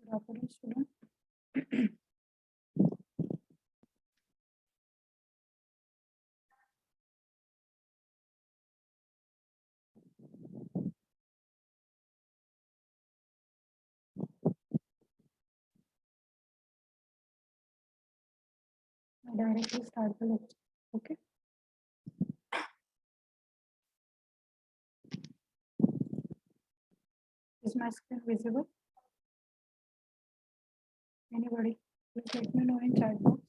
Properly student. I directly start the lecture. Okay. Is my screen visible? Anybody? Please let me know in chat box.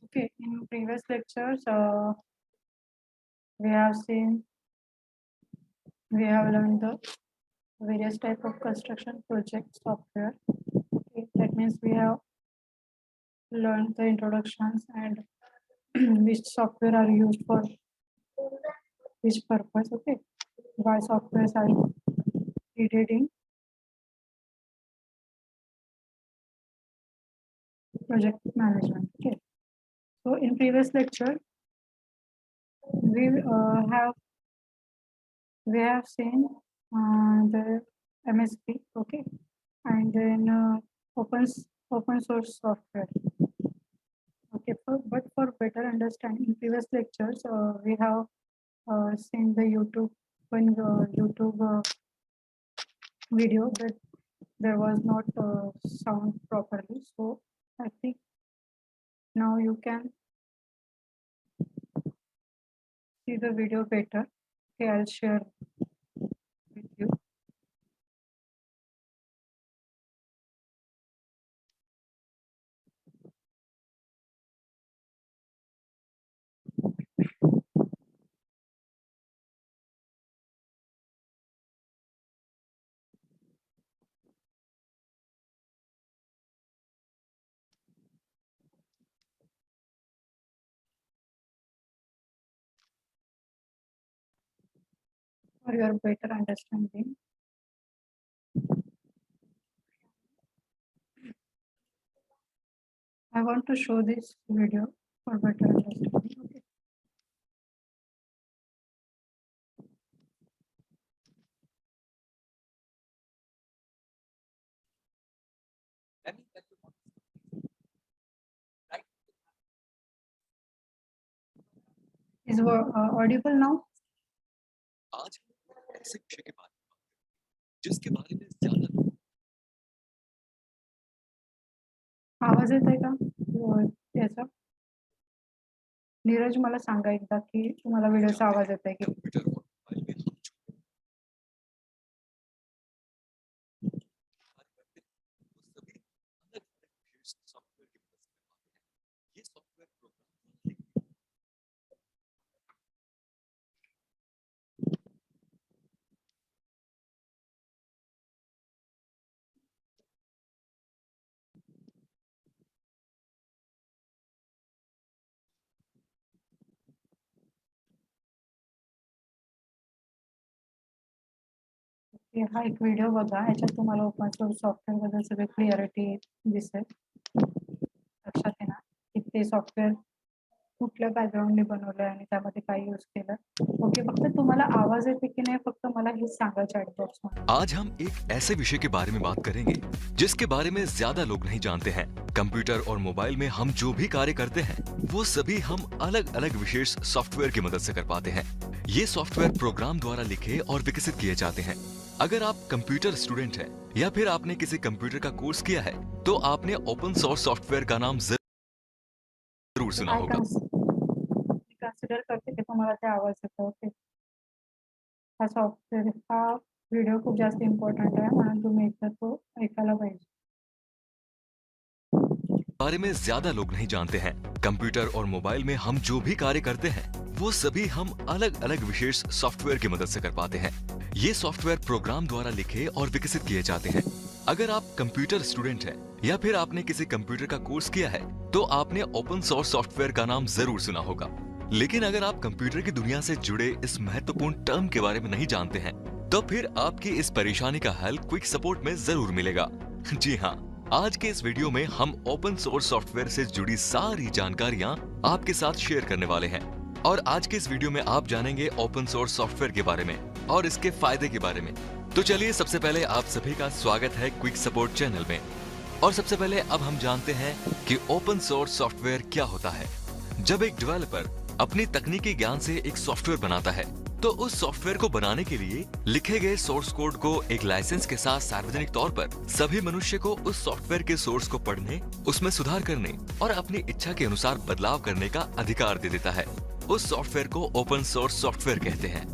Okay, in previous lectures, we have learned the various type of construction project software. Okay, that means we have learned the introductions and which software are used for which purpose. Okay, why softwares are needed in project management. Okay, so in previous lecture we have seen the MSP, okay, and then open source software. Okay, but for better understanding, in previous lectures we have seen the YouTube video, but there was not sound properly. So I think now you can see the video better. Okay, I'll share with you. For your better understanding. I want to show this video for better understanding. Okay. Is audible now? आज ऐसे विषय के बारे में जिसके बारे में ज्यादा आवाज येत आहे का याचा? नीरज मला सांगा एकदा की तुम्हाला व्हिडिओचा आवाज येत आहे की कंप्यूटर और मोबाइल में हम जो सभी अलग अलग विशेष सॉफ्टवेयर की मदद से करवाते हैं। ये सॉफ्टवेयर प्रोग्राम हा एक व्हिडिओ बघा, याच्यात तुम्हाला ओपन सोर्स सॉफ्टवेअर बद्दल सगळी क्लिअरिटी दिसेल. लक्षात आहे ना की ते सॉफ्टवेअर कुठल्या बॅकग्राऊंडने बनवलंय आणि त्यामध्ये काय यूज केलं. ओके, फक्त तुम्हाला आवाज येते की नाही फक्त मला हे सांगा चॅट बॉक्स मध्ये. आज हम एक ऐसे विषय के बारे में बात करेंगे जिसके बारे में ज्यादा लोग नहीं जानते हैं। कंप्यूटर और मोबाइल में हम जो भी कार्य करते हैं वो सभी हम अलग अलग विशेष सॉफ्टवेयर की मदद से कर पाते हैं। ये सॉफ्टवेयर प्रोग्राम द्वारा लिखे और विकसित किए जाते हैं। अगर आप कंप्यूटर स्टूडेंट हैं या फिर आपने किसी कंप्यूटर का कोर्स किया है तो आपने ओपन सोर्स सॉफ्टवेयर का नाम जरूर सुना होगा। कन्सिडर करते की तुम्हाला ते आवाज येतो. ओके, हा सॉफ्टवेअर हा व्हिडिओ खूप जास्त इम्पॉर्टंट आहे म्हणून तुम्ही एकदा तो ऐकायला पाहिजे. बारे में ज्यादा लोग नहीं जानते हैं। कंप्यूटर और मोबाइल में हम जो भी कार्य करते हैं वो सभी हम अलग अलग विशेष सॉफ्टवेयर की मदद से कर पाते हैं। ये सॉफ्टवेयर प्रोग्राम द्वारा लिखे और विकसित किए जाते हैं। अगर आप कंप्यूटर स्टूडेंट हैं या फिर आपने किसी कंप्यूटर का कोर्स किया है तो आपने ओपन सोर्स सॉफ्टवेयर का नाम जरूर सुना होगा। लेकिन अगर आप कंप्यूटर की दुनिया से जुड़े इस महत्वपूर्ण टर्म के बारे में नहीं जानते हैं तो फिर आपकी इस परेशानी का हल क्विक सपोर्ट में जरूर मिलेगा। जी हाँ, आज के इस वीडियो में हम ओपन सोर्स सॉफ्टवेयर से जुड़ी सारी जानकारियां आपके साथ शेयर करने वाले हैं। और आज के इस वीडियो में आप जानेंगे ओपन सोर्स सॉफ्टवेयर के बारे में और इसके फायदे के बारे में। तो चलिए, सबसे पहले आप सभी का स्वागत है क्विक सपोर्ट चैनल में। और सबसे पहले अब हम जानते हैं कि ओपन सोर्स सॉफ्टवेयर क्या होता है। जब एक डेवलपर अपनी तकनीकी ज्ञान से एक सॉफ्टवेयर बनाता है तो उस सॉफ्टवेयर को बनाने के लिए लिखे गए सोर्स कोड को एक लाइसेंस के साथ सार्वजनिक तौर पर सभी मनुष्य को उस सॉफ्टवेयर के सोर्स को पढ़ने, उसमें सुधार करने और अपनी इच्छा के अनुसार बदलाव करने का अधिकार दे देता है। उस सॉफ्टवेयर को ओपन सोर्स सॉफ्टवेयर कहते हैं।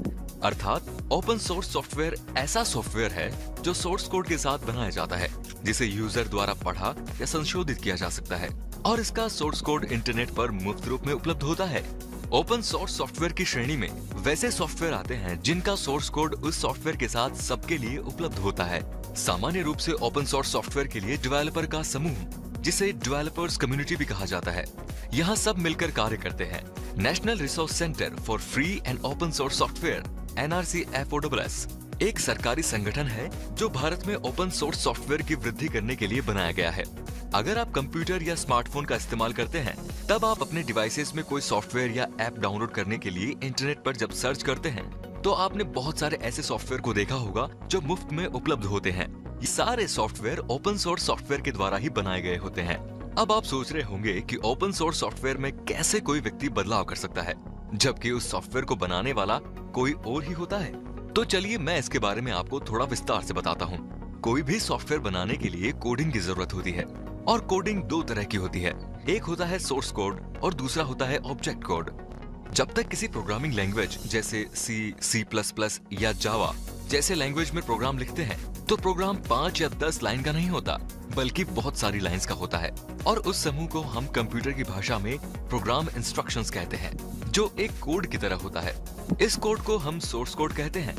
अर्थात ओपन सोर्स सॉफ्टवेयर ऐसा सॉफ्टवेयर है जो सोर्स कोड के साथ बनाया जाता है, जिसे यूजर द्वारा पढ़ा या संशोधित किया जा सकता है और इसका सोर्स कोड इंटरनेट पर मुफ्त रूप में उपलब्ध होता है। ओपन सोर्स सॉफ्टवेयर की श्रेणी में वैसे सॉफ्टवेयर आते हैं जिनका सोर्स कोड उस सॉफ्टवेयर के साथ सबके लिए उपलब्ध होता है। सामान्य रूप से ओपन सोर्स सॉफ्टवेयर के लिए डेवलपर का समूह, जिसे डेवलपर्स कम्युनिटी भी कहा जाता है, यहाँ सब मिलकर कार्य करते हैं। National resource centre for free and open source software NRC-FOSS एक सरकारी संगठन है जो भारत में ओपन सोर्स सॉफ्टवेयर की वृद्धि करने के लिए बनाया गया है। अगर आप कंप्यूटर या स्मार्टफोन का इस्तेमाल करते हैं तब आप अपने डिवाइसेस में कोई सॉफ्टवेयर या ऐप डाउनलोड करने के लिए इंटरनेट पर जब सर्च करते हैं तो आपने बहुत सारे ऐसे सॉफ्टवेयर को देखा होगा जो मुफ्त में उपलब्ध होते हैं। ये सारे सॉफ्टवेयर ओपन सोर्स सॉफ्टवेयर के द्वारा ही बनाए गए होते हैं। अब आप सोच रहे होंगे कि ओपन सोर्स सॉफ्टवेयर में कैसे कोई व्यक्ति बदलाव कर सकता है जबकि उस सॉफ्टवेयर को बनाने वाला कोई और ही होता है। तो चलिए, मैं इसके बारे में आपको थोड़ा विस्तार से बताता हूँ। कोई भी सॉफ्टवेयर बनाने के लिए कोडिंग की जरूरत होती है और कोडिंग दो तरह की होती है। एक होता है सोर्स कोड और दूसरा होता है ऑब्जेक्ट कोड। जब तक किसी प्रोग्रामिंग लैंग्वेज जैसे C++ या जावा जैसे लैंग्वेज में प्रोग्राम लिखते हैं तो प्रोग्राम 5 या 10 लाइन का नहीं होता बल्कि बहुत सारी लाइंस का होता है और उस समूह को हम कंप्यूटर की भाषा में प्रोग्राम इंस्ट्रक्शंस कहते हैं, जो एक कोड की तरह होता है। इस कोड को हम सोर्स कोड कहते हैं।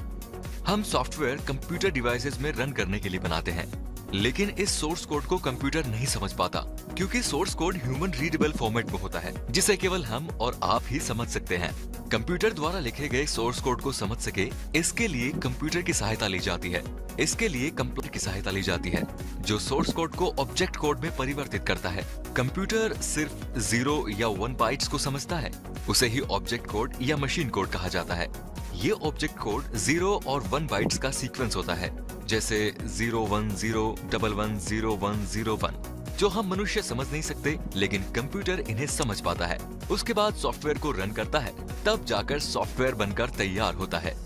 हम सॉफ्टवेयर कंप्यूटर डिवाइसेस में रन करने के लिए बनाते हैं, लेकिन इस सोर्स कोड को कंप्यूटर नहीं समझ पाता क्योंकि source code human readable format में होता है जिसे केवल हम और आप ही समझ सकते हैं। कंप्यूटर द्वारा लिखे गए सोर्स कोड को समझ सके, इसके लिए कंप्यूटर की सहायता ली जाती है। इसके लिए कंप्यूटर की सहायता ली जाती है जो सोर्स कोड को ऑब्जेक्ट कोड में परिवर्तित करता है। कंप्यूटर सिर्फ 0 या 1 बाइट्स को समझता है, उसे ही ऑब्जेक्ट कोड या मशीन कोड कहा जाता है। ये ऑब्जेक्ट कोड 0 और 1 बाइट्स का सीक्वेंस होता है, जैसे 01011010101, जो हम मनुष्य समझ नहीं सकते लेकिन कंप्यूटर इन्हें समझ पाता है। उसके बाद सॉफ्टवेयर को रन करता है, तब जाकर सॉफ्टवेयर बनकर तैयार होता है।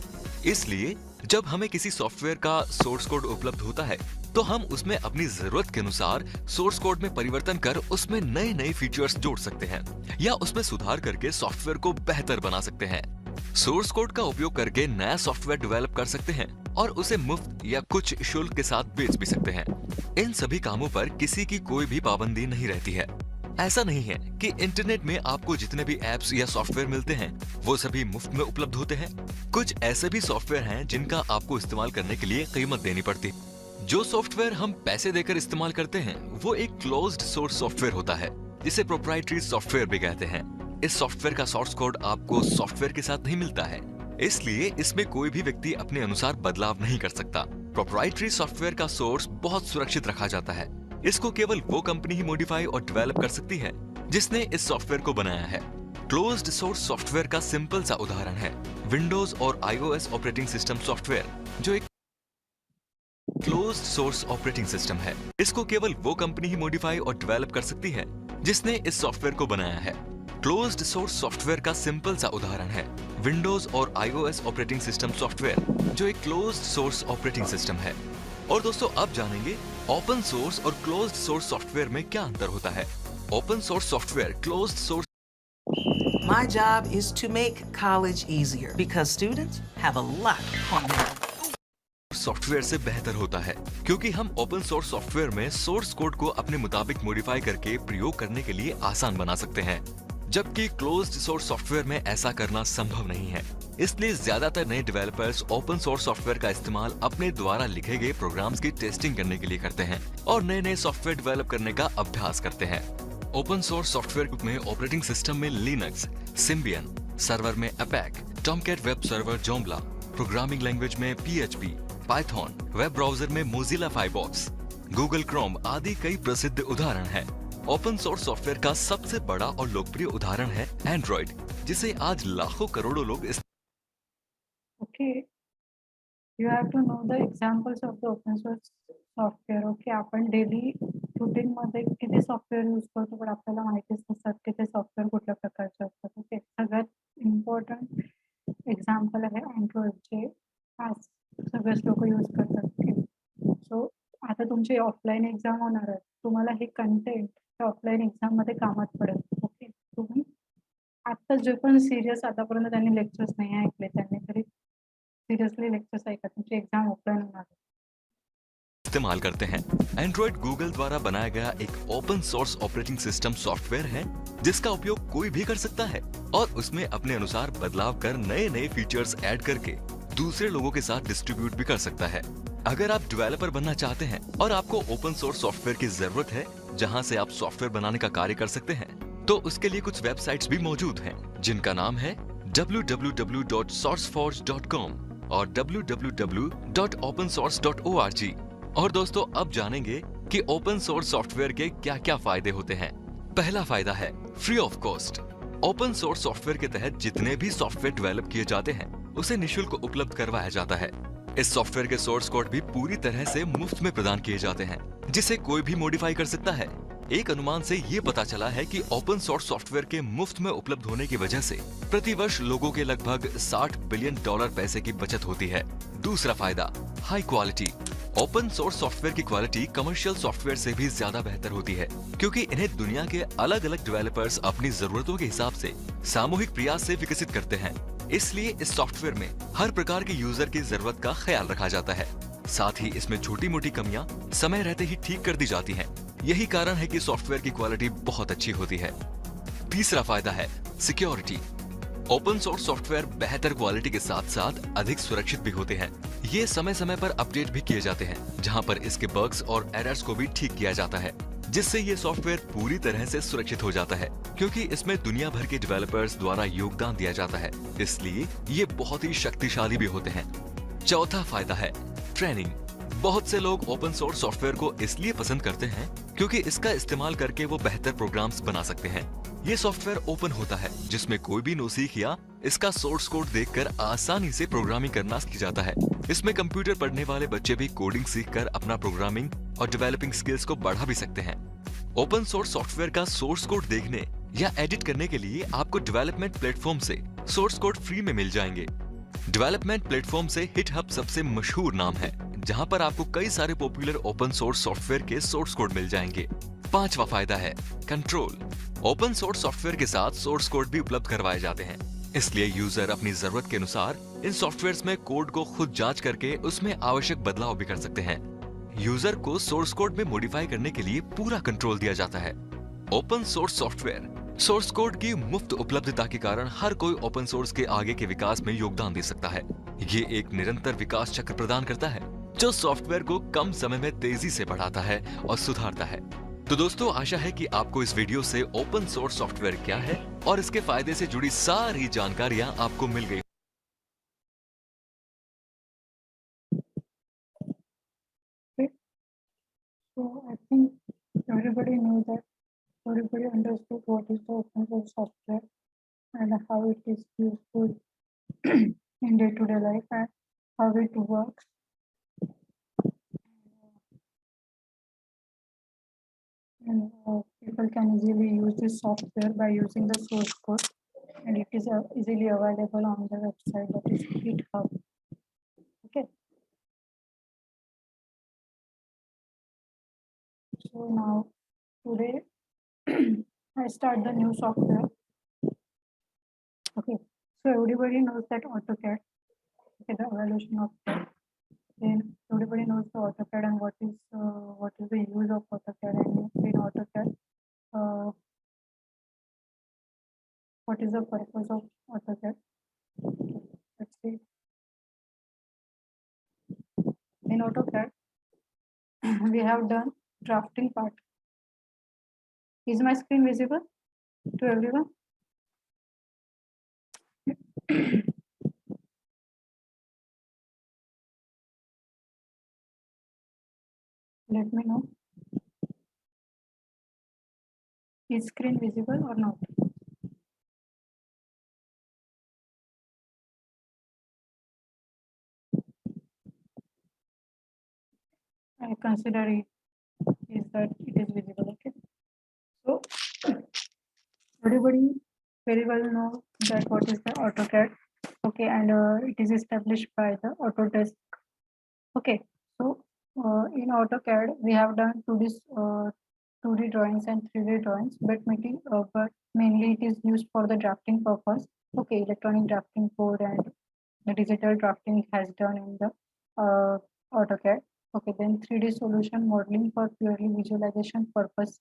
इसलिए जब हमें किसी सॉफ्टवेयर का सोर्स कोड उपलब्ध होता है तो हम उसमें अपनी जरूरत के अनुसार सोर्स कोड में परिवर्तन कर उसमें नए नए फीचर्स जोड़ सकते हैं या उसमें सुधार करके सॉफ्टवेयर को बेहतर बना सकते हैं। सोर्स कोड का उपयोग करके नया सॉफ्टवेयर डेवलप कर सकते हैं और उसे मुफ्त या कुछ शुल्क के साथ बेच भी सकते हैं। इन सभी कामों पर किसी की कोई भी पाबंदी नहीं रहती है। ऐसा नहीं है कि इंटरनेट में आपको जितने भी ऐप्स या सॉफ्टवेयर मिलते हैं वो सभी मुफ्त में उपलब्ध होते हैं। कुछ ऐसे भी सॉफ्टवेयर हैं जिनका आपको इस्तेमाल करने के लिए कीमत देनी पड़ती है। जो सॉफ्टवेयर हम पैसे देकर इस्तेमाल करते हैं वो एक क्लोज्ड सोर्स सॉफ्टवेयर होता है, जिसे प्रोप्राइटरी सॉफ्टवेयर भी कहते हैं। इस सॉफ्टवेयर का सोर्स कोड आपको सॉफ्टवेयर के साथ नहीं मिलता है, इसलिए इसमें कोई भी व्यक्ति अपने अनुसार बदलाव नहीं कर सकता। प्रोप्राइटरी सॉफ्टवेयर का सोर्स बहुत सुरक्षित रखा जाता है। इसको केवल वो कंपनी ही मॉडिफाई और डेवलप कर सकती है जिसने इस सॉफ्टवेयर को बनाया है। क्लोज्ड सोर्स सॉफ्टवेयर का सिंपल सा उदाहरण है विंडोज और iOS ऑपरेटिंग सिस्टम सॉफ्टवेयर, जो एक क्लोज्ड सोर्स ऑपरेटिंग सिस्टम है। इसको केवल वो कंपनी ही मॉडिफाई और डेवलप कर सकती है जिसने इस सॉफ्टवेयर को बनाया है। क्लोज्ड सोर्स सॉफ्टवेयर का सिंपल सा उदाहरण है विंडोज और iOS ऑपरेटिंग सिस्टम सॉफ्टवेयर, जो एक क्लोज्ड सोर्स ऑपरेटिंग सिस्टम है। और दोस्तों, अब जानेंगे ओपन सोर्स और क्लोज्ड सोर्स सॉफ्टवेयर में क्या अंतर होता है। Open source software closed source My job is to make college easier because students have a lot on their software से बेहतर होता है क्योंकि हम ओपन सोर्स सॉफ्टवेयर में सोर्स कोड को अपने मुताबिक मॉडिफाई करके प्रयोग करने के लिए आसान बना सकते हैं, जबकि क्लोज्ड सोर्स सॉफ्टवेयर में ऐसा करना संभव नहीं है। इसलिए ज्यादातर नए डेवलपर्स ओपन सोर्स सॉफ्टवेयर का इस्तेमाल अपने द्वारा लिखे गए प्रोग्राम्स की टेस्टिंग करने के लिए करते हैं और नए नए सॉफ्टवेयर डेवलप करने का अभ्यास करते हैं। ओपन सोर्स सॉफ्टवेयर में ऑपरेटिंग सिस्टम में लिनक्स, सिम्बियन, सर्वर में Apache, Tomcat web server Joomla, programming language में PHP, पाइथन, वेब ब्राउजर में मोजिला फायरफॉक्स, गूगल क्रोम आदि कई प्रसिद्ध उदाहरण हैं। ओपन सोर्स सॉफ्टवेयर का सबसे बड़ा और लोकप्रिय उदाहरण है एंड्रॉइड, जिसे आज लाखों करोड़ों लोग Okay, you have to know the examples of the open source software. Okay, आपण डेली रुटीन मध्ये किती सॉफ्टवेअर यूज करतो पण आपल्याला माहितीच नसतात की ते सॉफ्टवेअर कुठल्या प्रकारचे असतात. ओके, सगळ्यात इम्पॉर्टंट एक्झाम्पल आहे अँड्रॉइडचे, आज सगळेच लोक यूज करतात. ओके, सो आता तुमची ऑफलाईन एक्झाम होणार आहे, तुम्हाला हे कंटेंट ऑफलाईन एक्झाम मध्ये कामात पडेल. ओके, तुम्ही आता जे पण सिरियस आतापर्यंत त्यांनी लेक्चर्स नाही ऐकले त्यांनी तरी सिरियसली लेक्चर्स ऐका, तुमची एक्झाम ऑफलाईन होणार आहे. इस्तेमाल करते हैं। एंड्रॉइड गूगल द्वारा बनाया गया एक open source operating system software है जिसका उपयोग कोई भी कर सकता है और उसमें अपने अनुसार बदलाव कर नए नए फीचर्स ऐड करके दूसरे लोगों के साथ डिस्ट्रीब्यूट भी कर सकता है। अगर आप डेवलपर बनना चाहते हैं और आपको ओपन सोर्स सॉफ्टवेयर की जरूरत है जहां से आप सॉफ्टवेयर बनाने का कार्य कर सकते हैं, तो उसके लिए कुछ वेबसाइट्स भी मौजूद हैं जिनका नाम है www.sourceforge.com और www.opensource.org। और दोस्तों अब जानेंगे कि ओपन सोर्स सॉफ्टवेयर के क्या क्या फायदे होते हैं। पहला फायदा है free of cost. Open source software के तहत जितने भी सॉफ्टवेयर डेवलप किए जाते हैं उसे निशुल्क उपलब्ध करवाया जाता है। इस सॉफ्टवेयर के सोर्स कोड भी पूरी तरह से मुफ्त में प्रदान किए जाते हैं जिसे कोई भी मॉडिफाई कर सकता है। एक अनुमान से ये पता चला है कि ओपन सोर्स सॉफ्टवेयर के मुफ्त में उपलब्ध होने की वजह से प्रति वर्ष लोगों के लगभग $60 बिलियन पैसे की बचत होती है। दूसरा फायदा high quality. Open source software की क्वालिटी कमर्शियल सॉफ्टवेयर से भी ज्यादा बेहतर होती है क्योंकि इन्हें दुनिया के अलग अलग डेवलपर्स अपनी जरूरतों के हिसाब से सामूहिक प्रयास से विकसित करते हैं। इसलिए इस सॉफ्टवेयर में हर प्रकार के यूजर की जरूरत का ख्याल रखा जाता है। साथ ही इसमें छोटी मोटी कमियां समय रहते ही ठीक कर दी जाती हैं। यही कारण है कि सॉफ्टवेयर की क्वालिटी बहुत अच्छी होती है। तीसरा फायदा है सिक्योरिटी। ओपन सोर्स सॉफ्टवेयर बेहतर क्वालिटी के साथ साथ अधिक सुरक्षित भी होते हैं। ये समय समय पर अपडेट भी किए जाते हैं जहां पर इसके बग्स और एरर्स को भी ठीक किया जाता है, जिससे ये सॉफ्टवेयर पूरी तरह से सुरक्षित हो जाता है क्योंकि इसमें दुनिया भर के डेवलपर्स द्वारा योगदान दिया जाता है, इसलिए ये बहुत ही शक्तिशाली भी होते हैं। चौथा फायदा है ट्रेनिंग। बहुत से लोग ओपन सोर्स सॉफ्टवेयर को इसलिए पसंद करते हैं क्योंकि इसका इस्तेमाल करके वो बेहतर प्रोग्राम्स बना सकते हैं। ये सॉफ्टवेयर ओपन होता है जिसमें कोई भी नौसीख या इसका सोर्स कोड देखकर आसानी से प्रोग्रामिंग करना सीख जाता है। इसमें कंप्यूटर पढ़ने वाले बच्चे भी कोडिंग सीखकर अपना प्रोग्रामिंग और डेवलपिंग स्किल्स को बढ़ा भी सकते हैं। ओपन सोर्स सॉफ्टवेयर का सोर्स कोड देखने या एडिट करने के लिए आपको डेवलपमेंट प्लेटफॉर्म से सोर्स कोड फ्री में मिल जाएंगे। डेवलपमेंट प्लेटफॉर्म से हिटहब सबसे मशहूर नाम है जहां पर आपको कई सारे पॉपुलर ओपन सोर्स सॉफ्टवेयर के सोर्स कोड मिल जाएंगे। पांचवा फायदा है कंट्रोल। ओपन सोर्स सॉफ्टवेयर के साथ सोर्स कोड भी उपलब्ध करवाए जाते हैं, इसलिए यूजर अपनी जरूरत के अनुसार इन सॉफ्टवेयर्स में कोड को खुद जांच करके उसमें आवश्यक बदलाव भी कर सकते हैं। यूजर को सोर्स कोड में मॉडिफाई करने के लिए पूरा कंट्रोल दिया जाता है। Open source software source code की मुफ्त उपलब्धता के कारण हर कोई ओपन सोर्स के आगे के विकास में योगदान दे सकता है। ये एक निरंतर विकास चक्र प्रदान करता है जो सॉफ्टवेयर को कम समय में तेजी से बढ़ाता है और सुधारता है। तो दोस्तों, आशा है कि आपको इस वीडियो से ओपन सोर्स सॉफ्टवेयर क्या है और इसके फायदे से जुड़ी सारी जानकारियां आपको मिल गई। So I think everybody knows that everybody understood what is the open source software and how it is useful in day-to-day life and how it works. And people can easily use this software by using the source code, and it is easily available on the website that is GitHub. Okay. So now today I start the new software. Okay. So everybody knows that AutoCAD. Okay, the evaluation of that. Then everybody knows the AutoCAD and what is the use of AutoCAD and in AutoCAD. What is the purpose of AutoCAD? In AutoCAD, we have done drafting part. Is my screen visible to everyone? Let me know. Is screen visible or not? I consider it is that it is visible. Okay. So everybody very well know that what is the AutoCAD. Okay, and it is established by the Autodesk. Okay, so in AutoCAD we have done 2D drawings and 3D drawings, but mainly it is used for the drafting purpose. Okay, electronic drafting code and the digital drafting has done in the AutoCAD. Okay, then 3D solution modeling for purely visualization purpose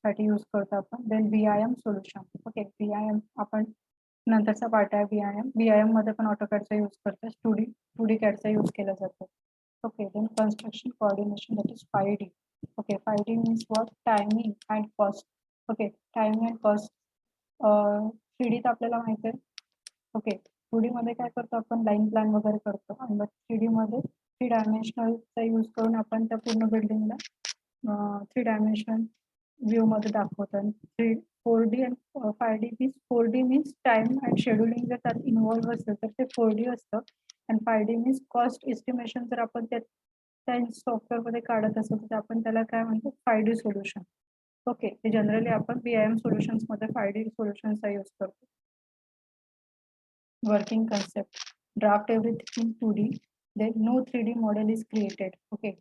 साठी use करतो आपण. Then VIM solution. Okay, VIM आपण नंतरचा part आहे. VIM मध्ये पण AutoCADचा use करतो. 2D CADचा use केला जातो. Okay, then construction coordination, that is 5D. Okay, 5D means what? Timing and cost. Okay, timing and cost. 3D तर आपल्याला माहिती आहे. ओके, 2D मध्ये काय करतो आपण? लाईन प्लॅन वगैरे करतो. आणि मग 3D मध्ये 3 डायमेन्शनलचा यूज करून आपण त्या पूर्ण बिल्डिंगला 3 डायमेन्शनल व्ह्यू मध्ये दाखवतो. आणि 4D आणि 5D means 4D means time and scheduling जर त्यात इन्व्हॉल्व्ह असेल तर ते 4D असतं. आणि 5D मीन्स कॉस्ट एस्टिमेशन जर आपण त्या सॉफ्टवेअर मध्ये काढत असेल तर आपण त्याला काय म्हणतो? 5D solution. ओके, ते जनरली आपण VIM सोल्युशन्स मध्ये 5D सोल्युशनचा यूज करतो. Working concept: draft everything in 2D, then no 3D model is created. Okay,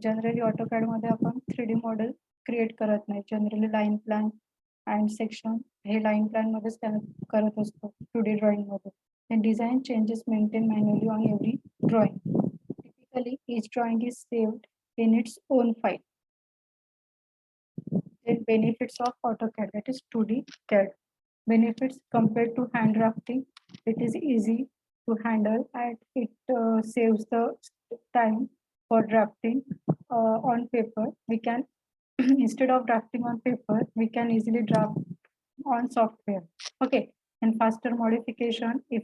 generally AutoCAD मध्ये आपण 3D model क्रिएट करत नाही. Generally line plan and section हे line plan मध्येच करत असतो 2D ड्रॉइंग मध्ये. then design changes maintained manually on every drawing. Typically each drawing is saved in its own file. Then benefits of AutoCAD, that is 2D CAD. Benefits compared to hand drafting: it is easy to handle and it saves the time for drafting on paper. We can instead of drafting on paper, we can easily draft on software. Okay, and faster modification: if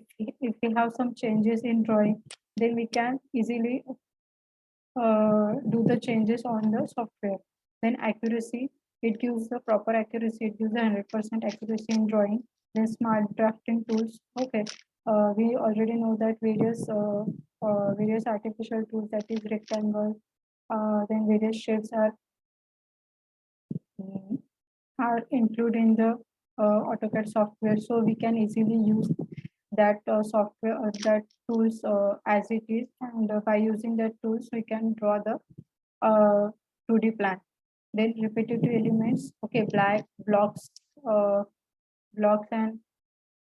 we have some changes in drawing, then we can easily do the changes on the software. Then accuracy: it gives the proper accuracy. It gives 100% accuracy in drawing. Then smart drafting tools. Okay, we already know that various artificial tools, that is rectangle, then various shapes are included in the AutoCAD software, so we can easily use that software or that tools as it is, and by using that tools we can draw the 2D plan. Then repetitive elements. Okay, blocks and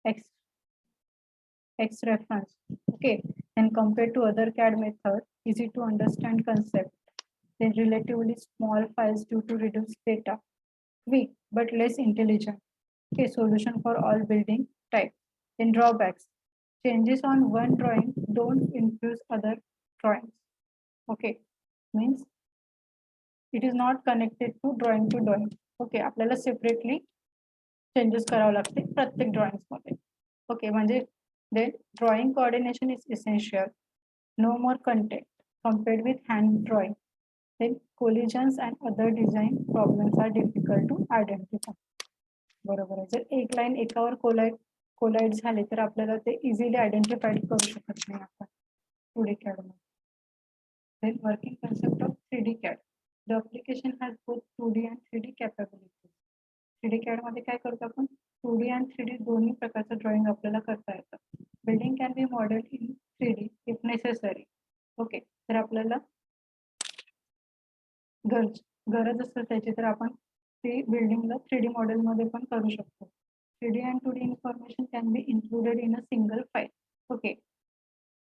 X reference. Okay, and compared to other CAD method, easy to understand concept. Then relatively small files due to reduced data. Quick but less intelligent. Okay, solution for all building types. Then drawbacks: changes on one drawing don't influence other drawings. Okay, means it is not connected to drawing to drawing. Okay, आपल्याला separately changes करावं लागते प्रत्येक drawings मध्ये. Okay, म्हणजे then drawing coordination is essential. No more content compared with hand drawing. Then collisions and other design problems are difficult to identify. बरोबर आहे. जर एक लाईन एकावर कोलाइड झाले तर आपल्याला ते इझिली आयडेंटिफाईड करू शकत नाही आपण 2D CAD मध्ये. Then working concept of 3D CAD. The application has both 2D and 3D capabilities. 3D CAD मध्ये काय करतो आपण? 2D and 3D दोन्ही प्रकारचं ड्रॉइंग आपल्याला करता येतं. Building can be modelled in 3D if necessary. Okay, तर आपल्याला गरज असेल त्याची तर आपण ते बिल्डिंगला 3D मॉडेल मध्ये पण करू शकतो. 3D and 2D information can be included in a single file. Okay,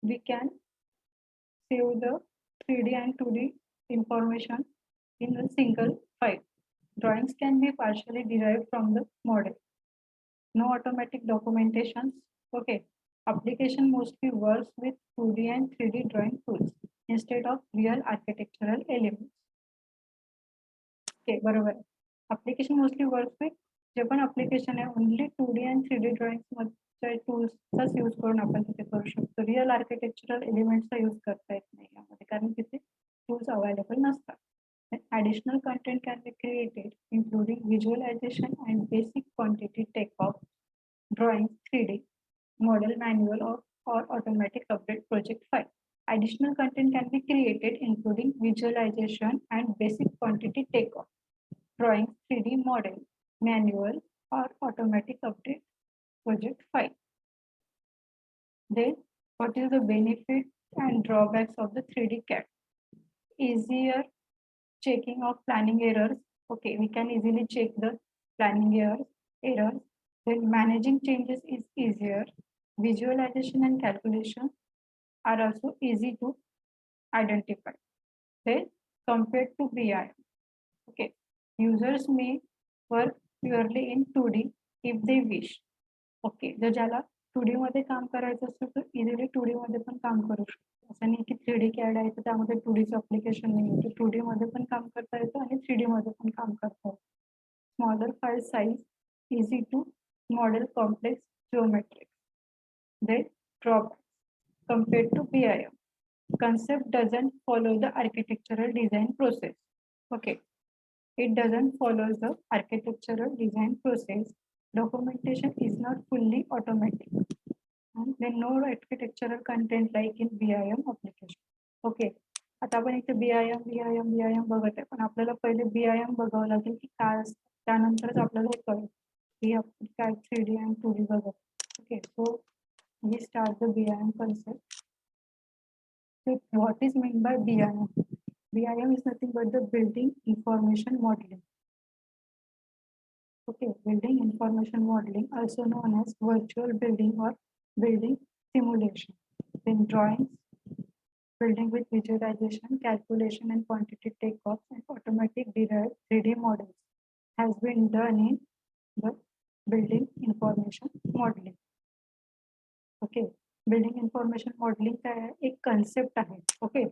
we can save the 3D and 2D information in a single file. Drawings can be partially derived from the model. No automatic documentations. Okay, application mostly works with 2D and 3D drawing tools. instead of real architectural elements. Okay, बरोबर आहे. Application mostly works with जे पण application आहे only 2D and 3D drawings मध्ये टूल्सचाच use करून आपण तिथे करू शकतो. रिअल आर्किटेक्चरल एलिमेंट्सचा यूज करता येत नाही यामध्ये कारण तिथे टूल्स अवेलेबल नसतात. Additional content can be created including visualization and basic quantity takeoff, drawings, 3D, model manual or automatic update project file. Additional content can be created including visualization and basic quantity takeoff, drawings, 3D model, manual or automatic update project file. Then what is the benefit and drawbacks of the 3D CAD? Easier checking of planning errors. Okay, we can easily check the planning errors. Then managing changes is easier. Visualization and calculation are also easy to identify. Then compared to BIM. Okay, users may work purely in 2D if they wish. Okay जर ज्याला 2D मध्ये काम करायचं असेल तर easily 2D मध्ये पण काम करू शकतो. असं नाही की 3D CAD आहे तर त्यामध्ये 2Dचं अप्लिकेशन नाही आहे. 2D मध्ये पण काम करता येतं आणि 3D मध्ये पण काम करता येतं. Smaller file size, easy to model complex geometric. Then drawbacks compared to BIM. Concept doesn't follow the architectural design process. Okay, it doesn't follow the architectural design process. Documentation is not fully automatic. And then no architectural content like in BIM application. Okay, आता आपण इथे BIM बघत आहे पण आपल्याला पहिले BIM बघावं लागेल की काय असतं त्यानंतरच आपल्याला हे कळेल की आपण काय 3D and 2D बघत. Okay, so we start the BIM concept. So what is meant by BIM? BIM is nothing but the building information modeling. Okay, building information modeling, also known as virtual building or building simulation. Then drawings, building with visualization, calculation and quantity takeoffs and automatic derived 3D models has been done in the building information modeling. Okay, building information modeling काय आहे एक concept आहे. Okay,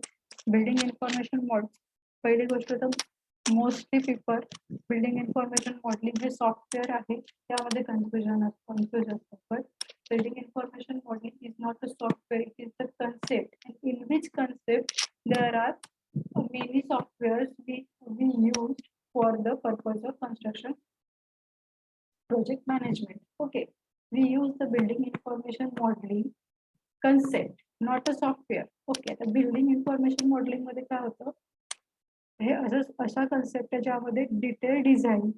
building information model पहिली गोष्ट तर mostly people building information modelling हे software आहे त्यामध्ये कन्फ्युजन असतं. But building information modelling is not a software, it is the concept and in which concept there are many softwares we used for the purpose of construction project management. Okay, we use the building information modeling concept, not a software. Okay, the building information modeling मध्ये काय होतं हे अशा concept आहे ज्यामध्ये detail design,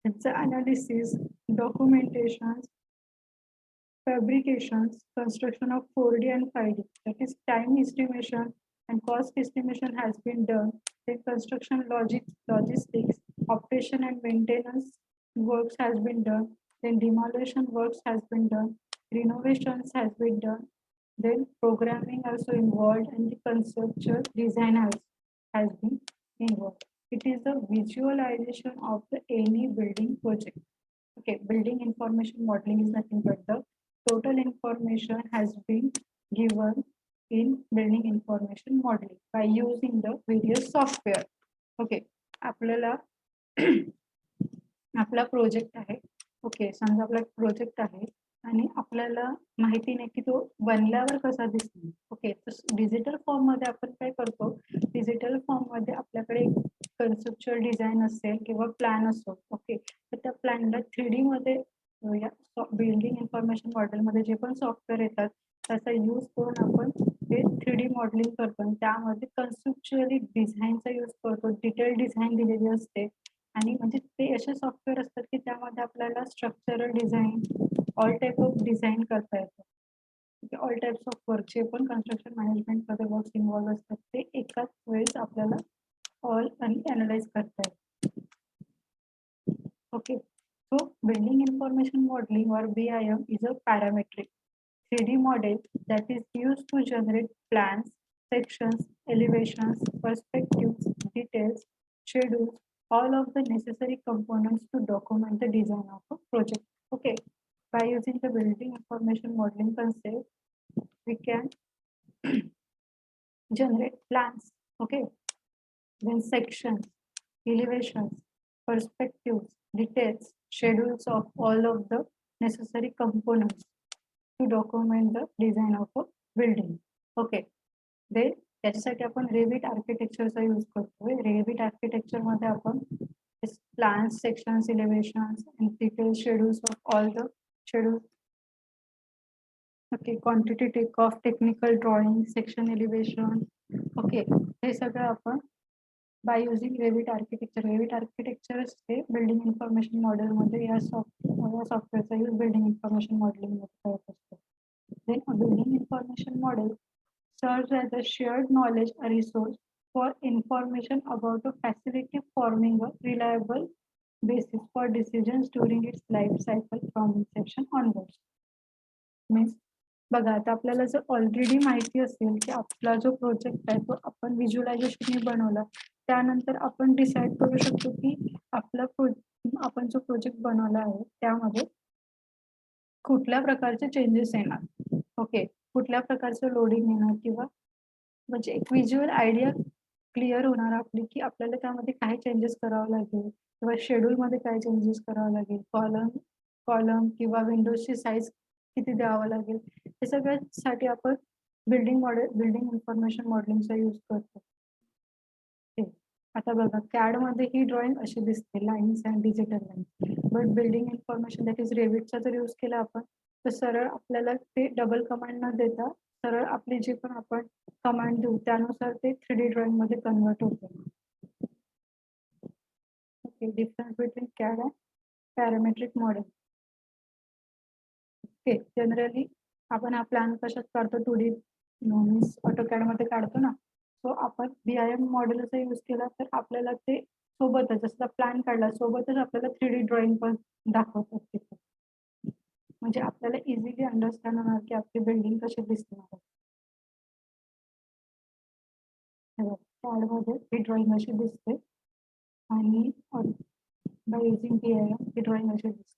त्याचं analysis, documentation, fabrications, construction of 4D and 5D, that is time estimation and cost estimation has been done. Then construction logistics, operation and maintenance works has been done. Then demolition works has been done. Renovations has been done. Then programming also involved and the conceptual design has been involved. It is the visualization of the any building project. Okay, building information modeling is nothing but the total information has been given in building information modeling by using the various software. Okay, आपल्याला आपला project आहे. Okay, समजा आपला project आहे आणि आपल्याला माहिती नाही की तो बनल्यावर कसा दिसतो. ओके, तर डिजिटल फॉर्म मध्ये आपण काय करतो, डिजिटल फॉर्म मध्ये आपल्याकडे कन्सेप्च्युअल डिझाईन असेल किंवा प्लॅन असतो. ओके, तर त्या प्लॅनला 3D मध्ये बिल्डिंग इन्फॉर्मेशन मॉडेल मध्ये जे पण सॉफ्टवेअर येतात त्याचा यूज करून आपण ते 3D मॉडेलिंग करतो. त्यामध्ये कन्सेप्च्युअली डिझाईनचा यूज करतो, डिटेल डिझाईन दिलेली असते आणि म्हणजे ते असे सॉफ्टवेअर असतात की त्यामध्ये आपल्याला structural design, all type of design करता येतं. ऑल टाइप्स ऑफ वर्क जे पण कन्स्ट्रक्शन मॅनेजमेंट मध्ये वर्क इन्व्हॉल्व असतात ते एकाच वेळेस आपल्याला ऑल आणि अनालाइज करता येतं. Okay, so building information modeling or BIM is a parametric 3D model that is used to generate plans, sections, elevations, perspectives, details, schedules, all of the necessary components to document the design of a project. Okay, by using the building information modeling concept, we can generate plans, okay, then sections, elevations, perspectives, details, schedules of all of the necessary components to document the design of a building. Okay, ते त्याच्यासाठी आपण Revit आर्किटेक्चरचा use करतोय. Revit architecture मध्ये आपण plans, sections, elevations, and detailed schedules of all the schedules. Okay, quantity takeoff, technical drawing, section elevation. Okay, हे सगळं आपण by using Revit architecture. Revit architecture hey building information model मध्ये या सॉफ्टवेअरचा use building information modelling मध्ये करत असतो. Then a building information model serves as a shared knowledge resource for information about a facility, forming a reliable basis for decisions during its life cycle from inception onwards. Means बघा आता आपल्याला जर already माहिती असेल की आपला जो project आहे तो आपण व्हिज्युअलायझेशन बनवला, त्यानंतर आपण डिसाईड करू शकतो की आपला आपण जो प्रोजेक्ट बनवला आहे त्यामध्ये कुठल्या प्रकारचे चेंजेस येणार, ओके, कुठल्या प्रकारचं लोडिंग येणार, किंवा म्हणजे एक व्हिज्युअल आयडिया क्लिअर होणार आपली की आपल्याला त्यामध्ये काय चेंजेस करावं लागेल, किंवा शेड्यूल मध्ये काय चेंजेस करावं लागेल, कॉलम किंवा विंडोजची साईज किती द्यावं लागेल, हे सगळ्यासाठी आपण बिल्डिंग इन्फॉर्मेशन मॉडेलिंगचा यूज करतो. आता बघा कॅड मध्ये ही ड्रॉइंग अशी दिसते, lines and digital lines. But building information that is रेविटचा जर यूज केला आपण तर सरळ आपल्याला ते डबल कमांड न देता सरळ आपली जी पण आपण कमांड देऊ त्यानुसार ते 3D ड्रॉइंग मध्ये कन्वर्ट होते. Okay, difference between कॅड and parametric model. Okay, generally आपण हा प्लॅन कशात काढतो, 2D मीन्स ऑटोकॅड मध्ये काढतो ना. सो आपण BIM मॉडेलचा यूज केला तर आपल्याला ते सोबतच जसं प्लॅन काढला सोबतच आपल्याला 3D ड्रॉइंग पण दाखवतात तिथे, म्हणजे आपल्याला इझिली अंडरस्टँड होणार की आपली बिल्डिंग कशी दिसणार. कॅड मध्ये ही ड्रॉइंग अशी दिसते आणि by using BIM he drawing अशी दिसते.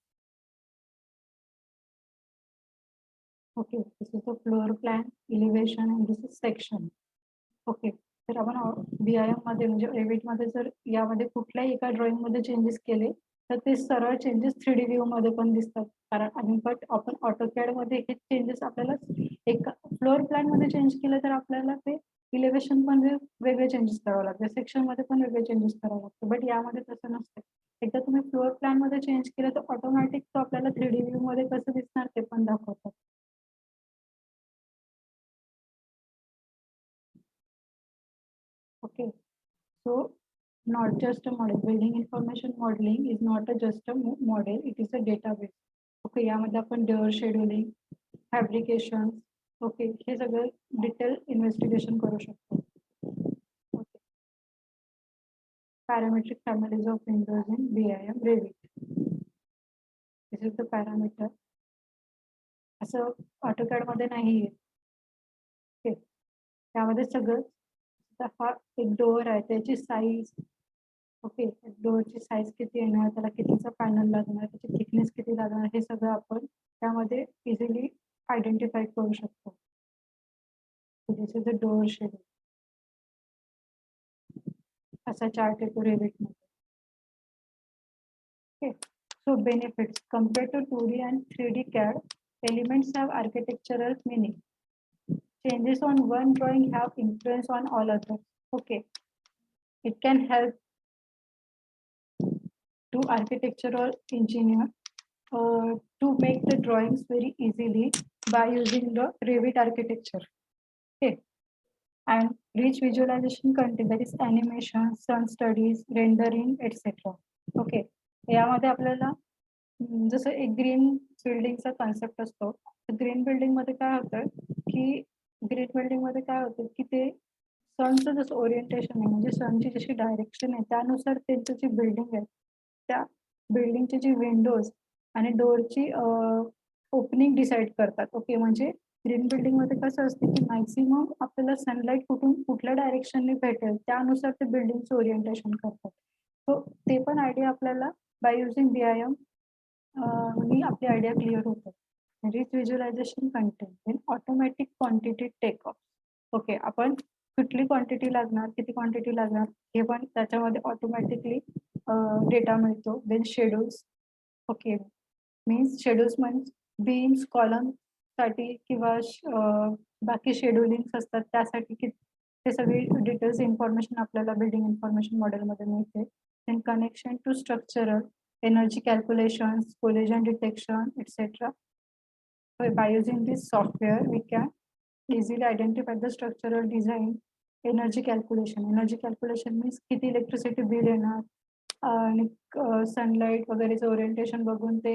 Okay, this is the flour plan, elevation and this is section. Okay, तर आपण BIM मध्ये म्हणजे रेविट मध्ये जर यामध्ये कुठल्याही एका ड्रॉइंग मध्ये चेंजेस केले तर ते सरळ चेंजेस 3D व्ह्यू मध्ये पण दिसतात. कारण आणि बट आपण ऑटोकॅड मध्ये हे चेंजेस आपल्याला एक फ्लोअर प्लॅन मध्ये चेंज केलं तर आपल्याला ते इलेव्हेशन पण वेगळे चेंजेस करावं लागते, सेक्शन मध्ये पण वेगळे चेंजेस करावं लागते. बट यामध्ये तसं नसतं, एकदा तुम्ही फ्लोअर प्लॅन मध्ये चेंज केलं तर ऑटोमॅटिक तो आपल्याला 3D व्ह्यू मध्ये कसं दिसणार ते पण दाखवतात. Okay, so not just a model. Building information modeling is not just a model; it is a database. Okay, यामध्ये आपण DER scheduling, fabrications, okay, हे सगळं डिटेल इन्व्हेस्टिगेशन करू शकतो. Okay. Parametric families of windows in BIM Revit. This is the parameter. असं AutoCAD मध्ये नाही आहे. Okay, त्यामध्ये सगळं हा एक डोअर आहे त्याची साईज, ओके, डोअरची साईज किती येणार, त्याला कितीचा पॅनल लागणार, त्याची थिकनेस किती लागणार, हे सगळं आपण त्यामध्ये इझिली आयडेंटिफाय करू शकतो. This is a door schedule, असा चार्ट येतो रेविट मध्ये. Okay, so benefits compare to 2D and 3D CAD, elements have architectural meaning. Changes on one drawing have influence on all others. Okay, it can help to architecture or engineer to make the drawings very easily by using the Revit architecture. Okay, and rich visualization content, that is animation, sun studies, rendering, etc. Okay, यामध्ये आपल्याला जसं एक green बिल्डिंगचा concept असतो, green building मध्ये काय होतं की green building मध्ये काय होतं की ते सनचं जसं ओरिएंटेशन आहे म्हणजे सनची जशी डायरेक्शन आहे त्यानुसार त्यांची जी बिल्डिंग आहे त्या बिल्डिंगची जी विंडोज आणि डोअरची ओपनिंग डिसाईड करतात. ओके, म्हणजे ग्रीन बिल्डिंग मध्ये कसं असतं की मॅक्सिमम आपल्याला सनलाईट कुठल्या डायरेक्शनने भेटेल त्यानुसार ते बिल्डिंगचं ओरिएंटेशन करतात. सो ते पण आयडिया आपल्याला बाय युजिंग BIM ही आपली आयडिया क्लिअर होते. Rich visualization content, automatic quantity take off. Okay, आपण कुठली क्वांटिटी लागणार, किती क्वांटिटी लागणार हे पण त्याच्यामध्ये ऑटोमॅटिकली डेटा मिळतो. Then schedules, okay, means schedules म्हणजे बीन्स कॉलम साठी किंवा बाकी शेड्युलिंग असतात त्यासाठी की ते सगळी डिटेल्स इन्फॉर्मेशन आपल्याला बिल्डिंग इन्फॉर्मेशन मॉडेलमध्ये मिळते. Then connection to structural energy calculations, collision detection etcetera. By using this software we can easily identify the structural design, energy calculation. Energy calculation means किती इलेक्ट्रिसिटी बिल येणार आणि sunlight वगैरेचं orientation बघून ते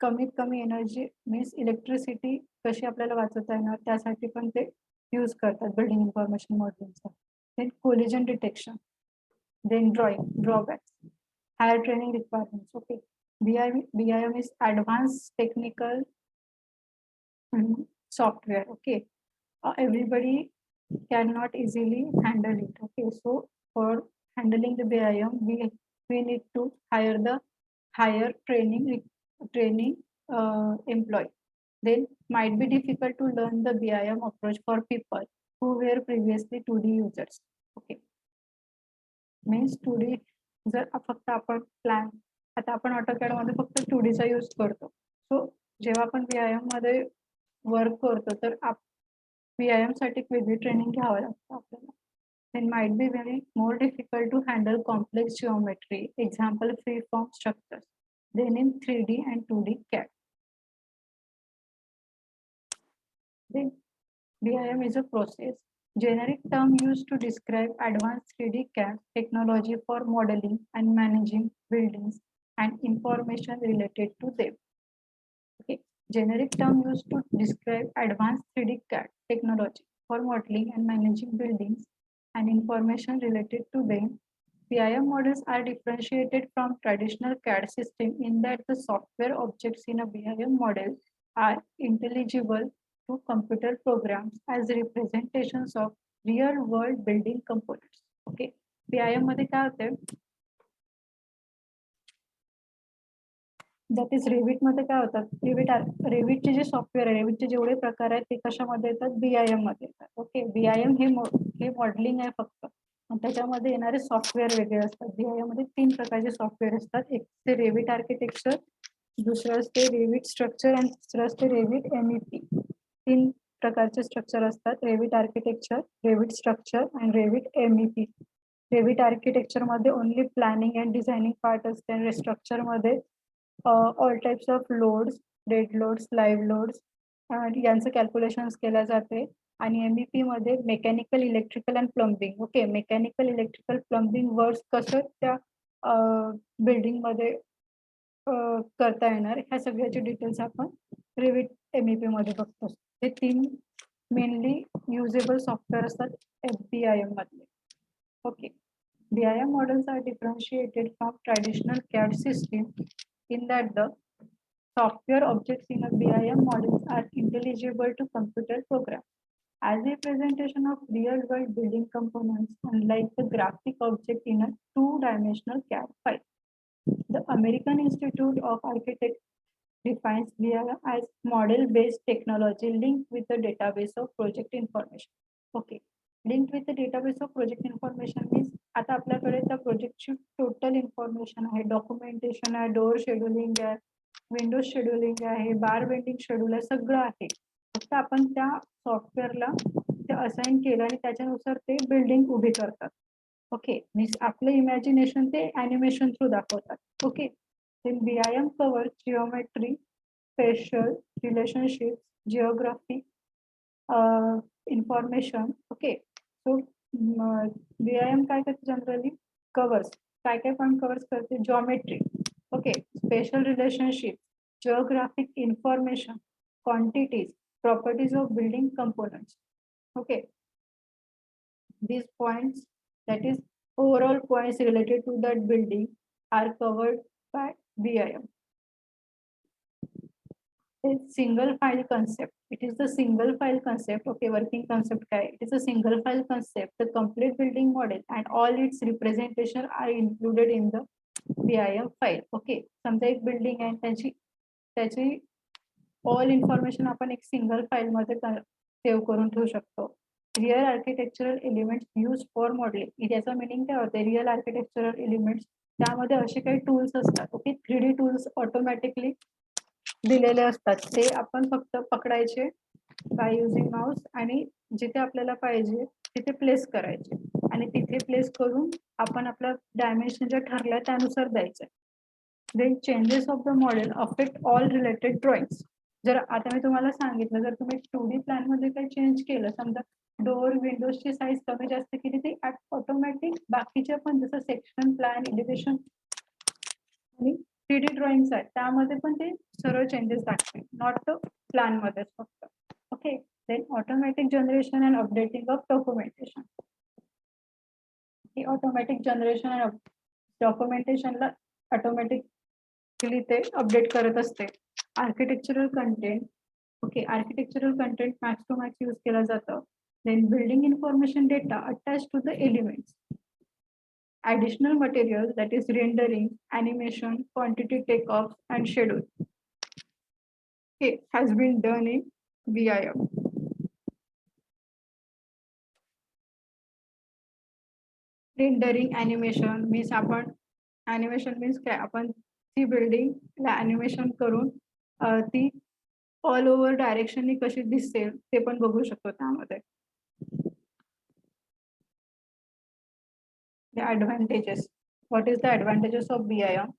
कमीत कमी एनर्जी मीन्स इलेक्ट्रिसिटी कशी आपल्याला वाचवता येणार त्यासाठी पण ते यूज करतात बिल्डिंग इन्फॉर्मेशन मॉडेलचा. Then collision detection, then drawbacks, higher training requirements. Okay, BIM is advanced technical software. Okay, everybody cannot easily handle it. Okay, so for handling the BIM we need to hire training employee. Then might be difficult to learn the BIM approach for people who were previously 2D users. Okay, means 2D जर फक्त आपण plan, आता आपण AutoCAD मध्ये फक्त 2D चा use करतो. सो जेव्हा आपण BIM मध्ये वर्क करतो तर BIM साठी वेगळी ट्रेनिंग घ्यावं लागतं आपल्याला. Then might be very more difficult to handle complex geometry, example free form structures, then in 3D and 2D CAD. Then BIM is a process, generic term used to describe advanced 3D CAD technology for modeling and managing buildings and information related to them. Okay, generic term used to describe advanced 3D CAD technology for modeling and managing buildings and information related to them. BIM models are differentiated from traditional CAD system in that the software objects in a BIM model are intelligible to computer programs as representations of real world building components. Okay, BIM मध्ये काय होते, that is Revit मध्ये काय होतात, रेविटचे जे software आहे, रेविटचे जेवढे प्रकार आहेत ते कशामध्ये येतात, BIM मध्ये येतात. ओके, BIM हे मॉडेलिंग आहे फक्त, त्याच्यामध्ये येणारे सॉफ्टवेअर वेगळे असतात. BIM मध्ये 3 प्रकारचे सॉफ्टवेअर असतात. एक ते रेविट आर्किटेक्चर, दुसरं असते रेविट स्ट्रक्चर आणि तिसरं असते रेविट MEP. 3 प्रकारचे स्ट्रक्चर असतात, रेविट आर्किटेक्चर, रेविट स्ट्रक्चर आणि रेविट MEP. रेविट आर्किटेक्चर मध्ये only planning and designing part असते आणि स्ट्रक्चर मध्ये all types of loads, dead loads, live loads यांचं कॅल्क्युलेशन्स केल्या जाते. आणि MEP मध्ये mechanical, electrical and plumbing. Okay, mechanical, electrical, plumbing works कसं त्या बिल्डिंग मध्ये करता येणार ह्या सगळ्याचे डिटेल्स आपण रेविट MEP मध्ये बघतो. हे 3 मेनली युजेबल सॉफ्टवेअर असतात BIM मधले. Okay, BIM models are differentiated from traditional CAD system in that the software objects in a BIM models are intelligible to computer programs as a presentation of real world building components, unlike the graphic object in a 2-dimensional CAD file. The American Institute of Architects defines BIM as model-based technology linked with the database of project information. Okay, linked with the database of project information means आता आपल्याकडे त्या प्रोजेक्टची total information आहे, documentation आहे, door scheduling आहे, window scheduling आहे, बार bending schedule आहे, सगळं आहे. फक्त आपण त्या सॉफ्टवेअरला ते असाइन केलं आणि त्याच्यानुसार ते बिल्डिंग उभी करतात. ओके, मीन्स आपलं इमॅजिनेशन ते ॲनिमेशन थ्रू दाखवतात. Okay, then BIM covers geometry, spatial relationships, geography, information. Okay, so BIM काय करते जनरली, कवर्स काय काय पण कवर्स करते, geometry, okay, special relationship, geographic information, quantities, properties of building components. Okay, these points, that is overall points related to that building are covered by BIM. It's single file concept. It is the single file concept. Okay, working concept काय, it is a single file concept. The complete building model and all its representation are included in the BIM file. Okay, समजा एक building आहे, त्याची all information आपण एक single file मध्ये save करून ठेवू शकतो. Real architectural elements use for modelling. याचा मिनिंग काय होते? रिअल आर्किटेक्चरल एलिमेंट्स त्यामध्ये असे काही टूल्स असतात. ओके, 3D टूल्स ऑटोमॅटिकली दिलेले असतात. ते आपण फक्त पकडायचे बाय युझिंग माऊस आणि जिथे आपल्याला पाहिजे तिथे प्लेस करायचे आणि तिथे प्लेस करून आपण आपला डायमेन्शन जे ठरलाय त्यानुसार द्यायचं. Then changes of the model affect all related drawings. जर आता मी तुम्हाला सांगितलं, जर तुम्ही 2D प्लॅन मध्ये काही चेंज केलं, समजा डोअर विंडोजची साईज कमी जास्त केली, ती ऑटोमॅटिक बाकीचे पण जसं सेक्शन प्लॅन एलिव्हेशन आणि 3D ड्रॉइंग्स आहेत त्यामध्ये पण ते सरळ चेंजेस दाखवेल, नॉट प्लॅन मध्ये फक्त. Okay, then automatic generation and updating of documentation. Automatic generation and डॉक्युमेंटेशनला ऑटोमॅटिकली ते अपडेट करत असते. Architectural content. Okay, architectural content max to max use केला जातं. Then building information data attach to the elements. Additional materials, that is rendering, animation, quantity takeoff, and schedule. Okay, has been done in BIM. Rendering animation means आपण animation means काय? आपण ती building ला animation करून ती all over डायरेक्शननी कशी दिसेल ते पण बघू शकतो त्यामध्ये. The advantages. What is the advantages of BIM?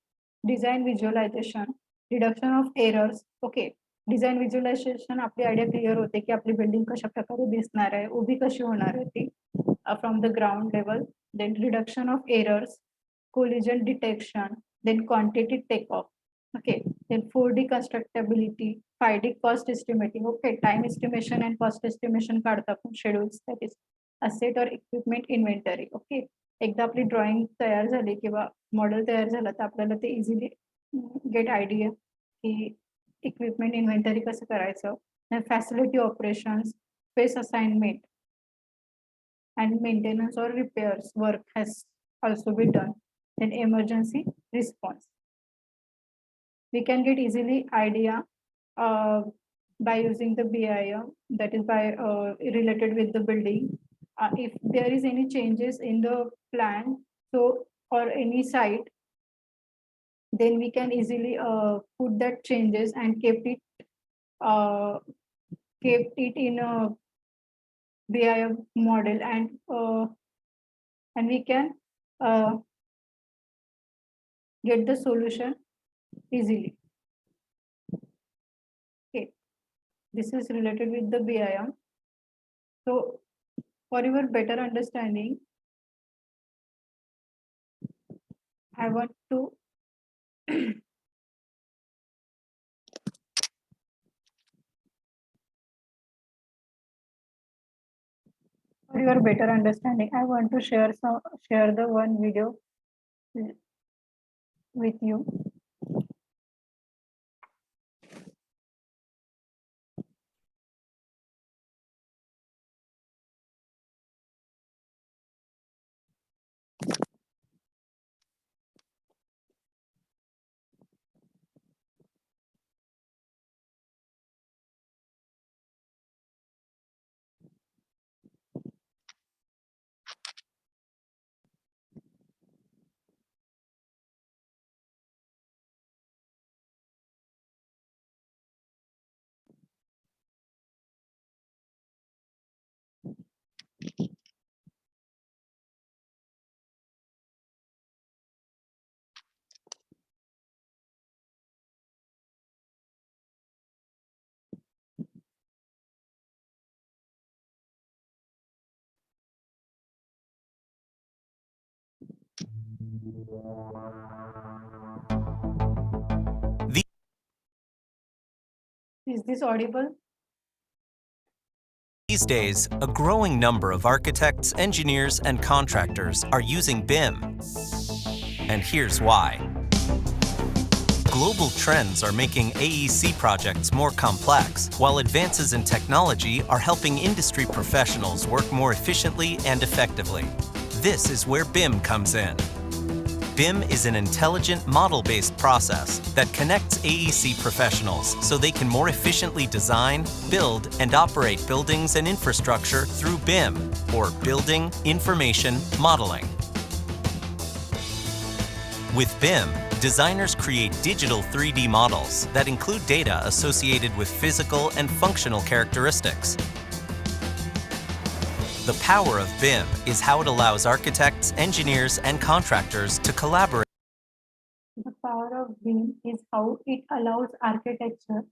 Design visualization, reduction of errors. Okay, design visualization आपली आयडिया क्लिअर होते की आपली बिल्डिंग कशा प्रकारे दिसणार आहे, उभी कशी होणार आहे ती from the ground level. Then reduction of errors, collision detection, then quantity take off. Okay, then 4D constructability, 5D cost estimating. Okay, time estimation and cost estimation काढतो आपण शेड्यूल्स, दॅट इज असेट और equipment inventory. Okay, एकदा आपली drawing तयार झाली किंवा model तयार झालं तर आपल्याला ते इझिली गेट आयडिया की इक्विपमेंट इन्व्हेंटरी कसं करायचं. Facility operations, space assignment and maintenance or repairs work has also been done. Then emergency response. We can get easily idea by using the BIM, that is by related with the building. If there is any changes in the plan, so or any site, then we can easily put that changes and kept it in a BIM model and we can get the solution easily. Okay, this is related with the BIM. So for your better understanding, I want to for your better understanding, I want to share the one video with you. Is this audible? These days, a growing number of architects, engineers, and contractors are using BIM. And here's why. Global trends are making AEC projects more complex, while advances in technology are helping industry professionals work more efficiently and effectively. This is where BIM comes in. BIM is an intelligent model-based process that connects AEC professionals so they can more efficiently design, build, and operate buildings and infrastructure through BIM, or Building Information Modeling. With BIM, designers create digital 3D models that include data associated with physical and functional characteristics. The power of BIM is how it allows architects, engineers, and contractors to collaborate The power of BIM is how it allows architecture,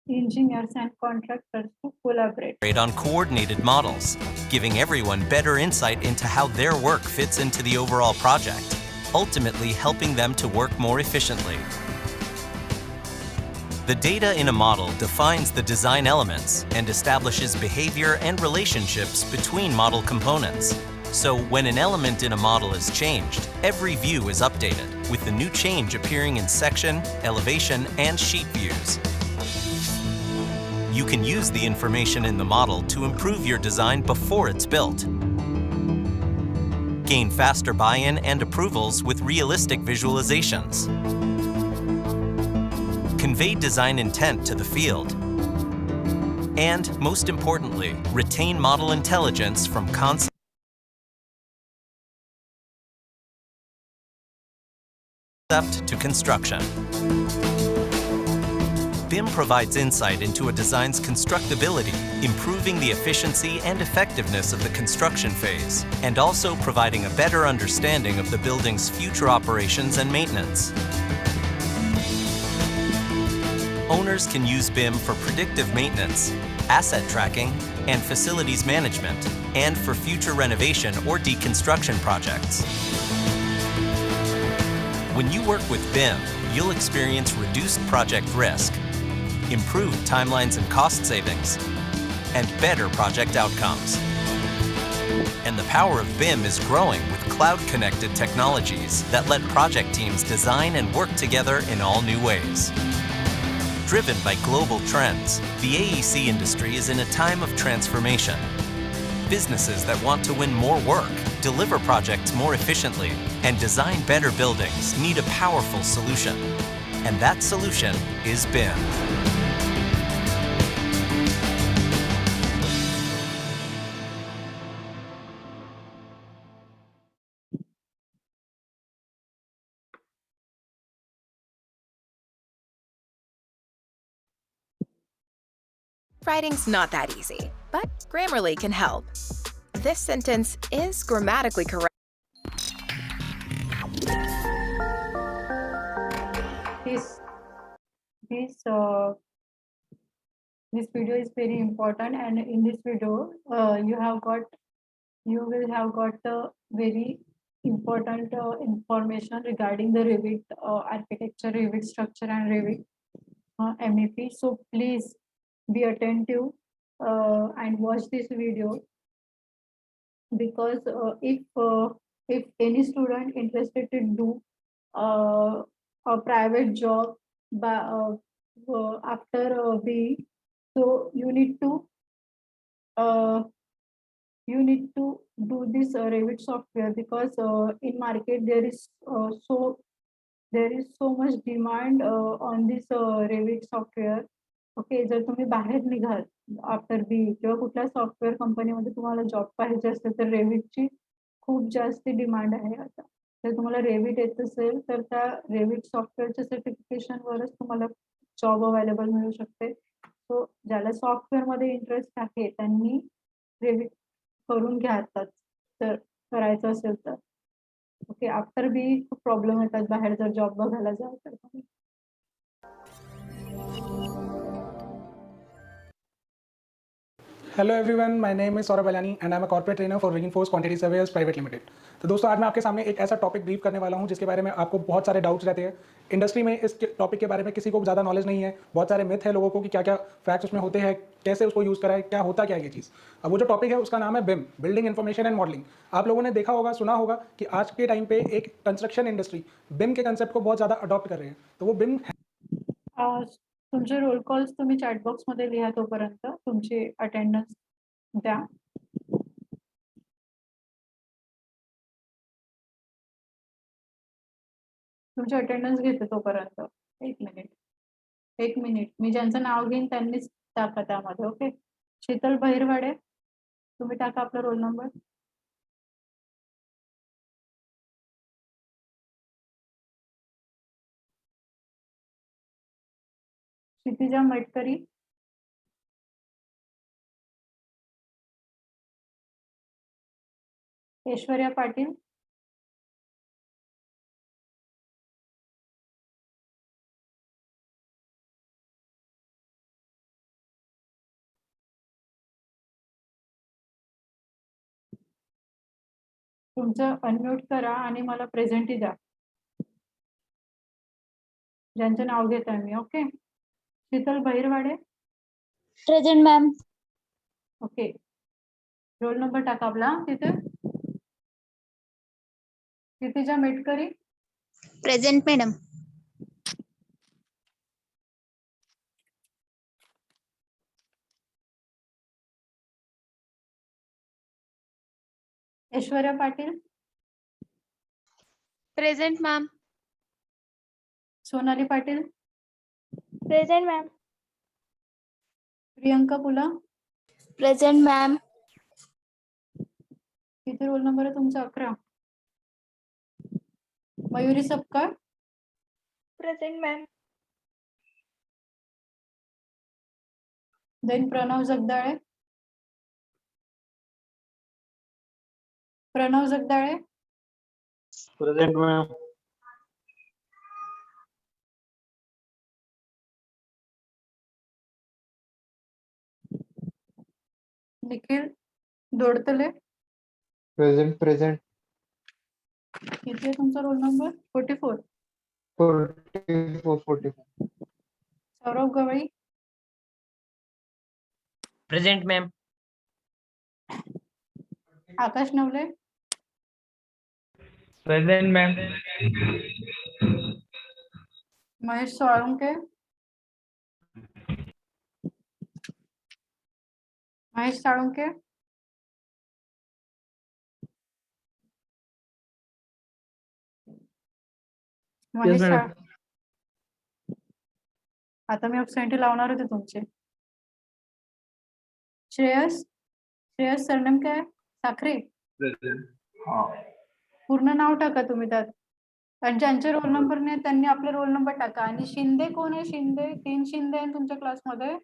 engineers, and contractors to collaborate. on coordinated models, giving everyone better insight into how their work fits into the overall project, ultimately helping them to work more efficiently. The data in a model defines the design elements and establishes behavior and relationships between model components. So when an element in a model is changed, every view is updated, with the new change appearing in section, elevation, and sheet views. You can use the information in the model to improve your design before it's built. Gain faster buy-in and approvals with realistic visualizations. Convey design intent to the field. And, most importantly, retain model intelligence from concept to construction. BIM provides insight into a design's constructability, improving the efficiency and effectiveness of the construction phase, and also providing a better understanding of the building's future operations and maintenance. Owners can use BIM for predictive maintenance, asset tracking, and facilities management, and for future renovation or deconstruction projects. When you work with BIM, you'll experience reduced project risk, improved timelines and cost savings, and better project outcomes. And the power of BIM is growing with cloud-connected technologies that let project teams design and work together in all new ways. Driven by global trends, the AEC industry is in a time of transformation. Businesses that want to win more work, deliver projects more efficiently, and design better buildings need a powerful solution. And that solution is BIM. Writing's not that easy, but Grammarly can help. This sentence is grammatically correct. This this video is very important, and in this video you will have got very important information regarding the Revit architecture, Revit structure, and Revit MEP. So please be attentive and watch this video, because if any student interested to do a private job after B, so you need to do this Revit software, because in market there is so much demand on this Revit software. Okay, जर तुम्ही बाहेर निघाल after B किंवा कुठल्या software कंपनीमध्ये तुम्हाला job पाहिजे असेल तर रेविटची खूप जास्त डिमांड आहे आता. जर तुम्हाला रेविट येत असेल तर त्या रेविट सॉफ्टवेअरच्या सर्टिफिकेशनवरच तुम्हाला जॉब अवेलेबल मिळू शकते. सो ज्याला सॉफ्टवेअरमध्ये इंटरेस्ट आहे त्यांनी रेविट करून घ्या आताच, जर करायचं असेल तर. ओके, आफ्टर बी खूप प्रॉब्लेम येतात बाहेर जर जॉब बघायला जाल तर. Hello everyone, my name is Saurabh Baliyani and I am a corporate trainer for Riginforce quantity surveyors private limited. तो दोस्तों, आज मैं आपके सामने एक ऐसा टॉपिक ब्रीफ करने वाला हूं जिसके बारे में आपको बहुत सारे डाउट्स रहते हैं. इंडस्ट्री में इस टॉपिक के बारे में किसी को ज़्यादा नॉलेज नहीं है. बहुत सारे मिथ है लोगों को कि क्या क्या फैक्ट्स उसमें होते हैं, कैसे उसको यूज़ कराए, क्या होता क्या है ये चीज़. अब वो जो टॉपिक है उसका नाम है बिम, बिल्डिंग इन्फॉर्मेशन एंड मॉडलिंग. आप लोगों ने देखा होगा, सुना होगा कि आज के टाइम पे एक कंस्ट्रक्शन इंडस्ट्री बिम के कंसेप्ट को बहुत ज़्यादा अडॉप्ट कर रहे हैं. तो वो बिम तुमचे रोल कॉल्स तुम्ही चॅट बॉक्स मध्ये लिहा, तोपर्यंत तुमची अटेंडन्स द्या. तुमची अटेंडन्स घेते तोपर्यंत. एक मिनिट मी ज्यांचं नाव घेईन त्यांनीच टाका त्यामध्ये. ओके. शीतल बहिरवाडे, तुम्ही टाका आपला रोल नंबर. क्षितिजा मटकरी, ऐश्वर्या पाटील, तुमचं अनम्यूट करा आणि मला प्रेझेंटी द्या ज्यांचं नाव घेत आहे मी. Okay. Sheetal Bahirwade. Present ma'am. Okay. Roll number टाका आपला तिथे. Kshitija Metkari, present madam. Aishwarya Patil, present ma'am. Sonali Patil, present ma'am. Priyanka Pula. Present ma'am. किती रोल नंबर आहे तुमचा? 11. Mayuri Sapkal, present ma'am. Then Pranav Jagdale. Pranav Jagdale, present ma'am. Nikhil Dodtale. Present. किती आहे तुमचा roll number? 44. 44. Saurabh Gawali, present ma'am. Akash Navale, present ma'am. Mahesh Solanke, Mahesh Salunke, Mahesh madam. आता मी ऑब्सेंटी लावणार होते तुमचे. श्रेयस सरनेम काय? साखरे. पूर्ण नाव टाका तुम्ही त्यात. आणि ज्यांचे रोल नंबर नाही त्यांनी आपले रोल नंबर टाका. आणि शिंदे कोण आहे? शिंदे 3 शिंदे आहे तुमच्या क्लासमध्ये.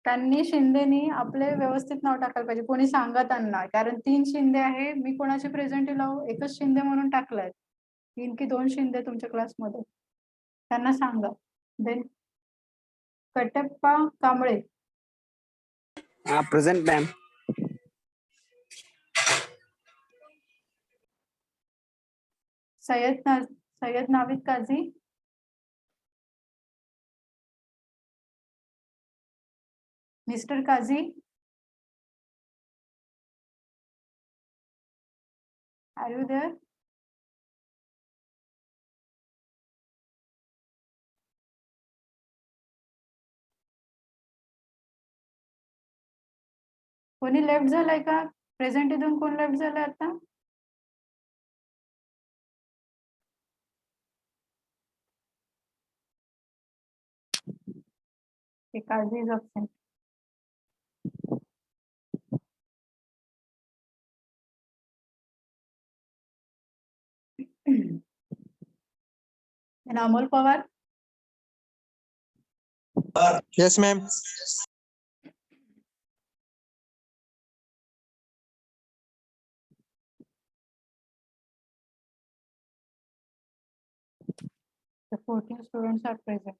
त्यांनी शिंदेनी आपले व्यवस्थित नाव टाकायला पाहिजे. कोणी सांगा त्यांना, कारण 3 शिंदे आहे. मी कोणाची प्रेझेंटी लावू? एकच शिंदे म्हणून टाकलाय. 3 की 2 शिंदे तुमच्या क्लासमध्ये, त्यांना सांगा. Then Kattappa Kamble, present ma'am. Sayyad Navid Kazi, mister Kazi, are you there? कोणी लेफ्ट झालाय का? प्रेझेंटी देऊन कोण लेफ्ट झालाय आता? Kalji is absent. And Amol Pawar, Yes, ma'am. the 14 students are present.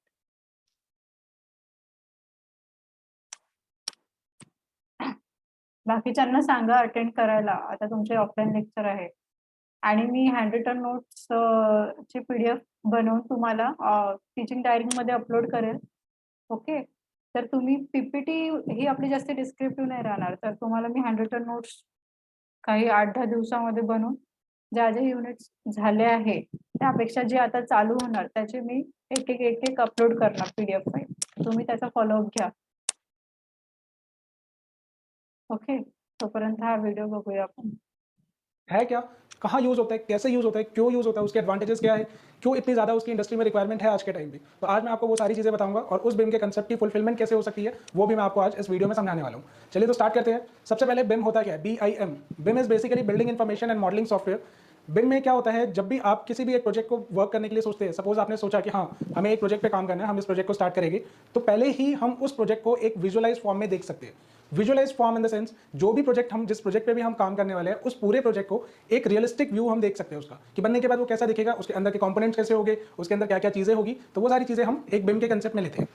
बाकीच्यांना सांगा अटेंड करायला. आता तुमचे ऑफलाईन लेक्चर आहे. आणि मी हँड रिटन नोट्स ची PDF बनवून तुम्हाला टीचिंग डायरी मध्ये अपलोड करेल. ओके. तर तुम्ही PPT ही आपली जास्त डिस्क्रिप्टिव्ह नाही राहणार. तर तुम्हाला मी हँड रिटन नोट्स काही 8-10 दिवसामध्ये बनवून ज्या युनिट्स झाले आहे त्यापेक्षा जे आता चालू होणार त्याचे मी एक अपलोड करणार PDF फाईल. तुम्ही त्याचा फॉलोअप घ्या. ओके. तोपर्यंत हा व्हिडिओ बघूया आपण. है क्या कहाँ यूज़ होता है, कैसे यूज़ होता है, क्यों यूज़ होता है, उसके एडवांटेजेस क्या है, क्यों इतनी ज़्यादा उसकी इंडस्ट्री में रिक्वायरमेंट है आज के टाइम पे। तो आज मैं आपको वो सारी चीज़ें बताऊंगा और उस बिम के कंसेप्ट की फुलफिलमेंट कैसे हो सकती है वो भी मैं आपको आज इस वीडियो में समझाने वाला हूँ। चलिए तो स्टार्ट करते हैं। सबसे पहले बिम होता क्या है, BIM। BIM is basically building information and modelling software. BIM में क्या होता है, जब भी आप किसी भी एक प्रोजेक्ट को वर्क करने के लिए सोचते हैं, सपोज आपने सोचा कि हाँ हमें एक प्रोजेक्ट पे काम करना है, हम इस प्रोजेक्ट को स्टार्ट करेंगे, तो पहले ही हम उस प्रोजेक्ट को एक विजुअलाइज फॉर्म में देख सकते हैं। Visualize form in the sense, जो भी प्रोजेक्ट हम जिस प्रोजेक्ट पे भी हम काम करने वाले हैं उस पूरे प्रोजेक्ट को एक रियलिस्टिक व्यू हम देख सकते हैं उसका, कि बनने के बाद वो कैसा दिखेगा, उसके अंदर के कंपोनेंट्स कैसे होंगे, उसके अंदर क्या क्या चीज़ें होगी, तो वो सारी चीज़ें हम एक बिम के कंसेप्ट में लेते हैं।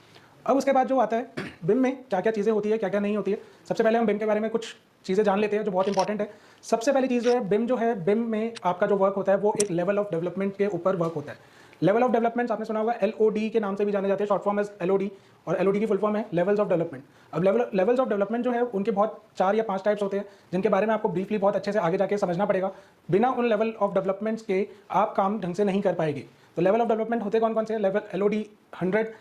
अब उसके बाद जो आता है बिम में क्या क्या चीज़ें होती है, क्या क्या नहीं होती है, सबसे पहले हम बिम के बारे में कुछ चीज़ें जान लेते हैं जो बहुत इंपॉर्टेंट है। सबसे पहली चीज़ जो है, बिम जो है, बिम में आपका जो वर्क होता है वो एक लेवल ऑफ डेवलपमेंट के ऊपर वर्क होता है। लेवल ऑफ डेवलपमेंट आपने सुना होगा, LOD के नाम से भी जाने जाते हैं, शॉर्ट फॉर्म है LOD, और LOD की फुल फॉर्म है लेवल्स ऑफ डेवलपमेंट। अब लेवल्स ऑफ डेवलपमेंट जो है उनके बहुत 4 या 5 टाइप्स होते हैं, जिनके बारे में आपको ब्रीफली बहुत अच्छे से आगे जाके समझना पड़ेगा। बिना उन लेवल ऑफ डेवलपमेंट्स के आप काम ढंग से नहीं कर पाएंगे। तो लेवल ऑफ डेवलपमेंट होते कौन कौन से? Level LOD 100,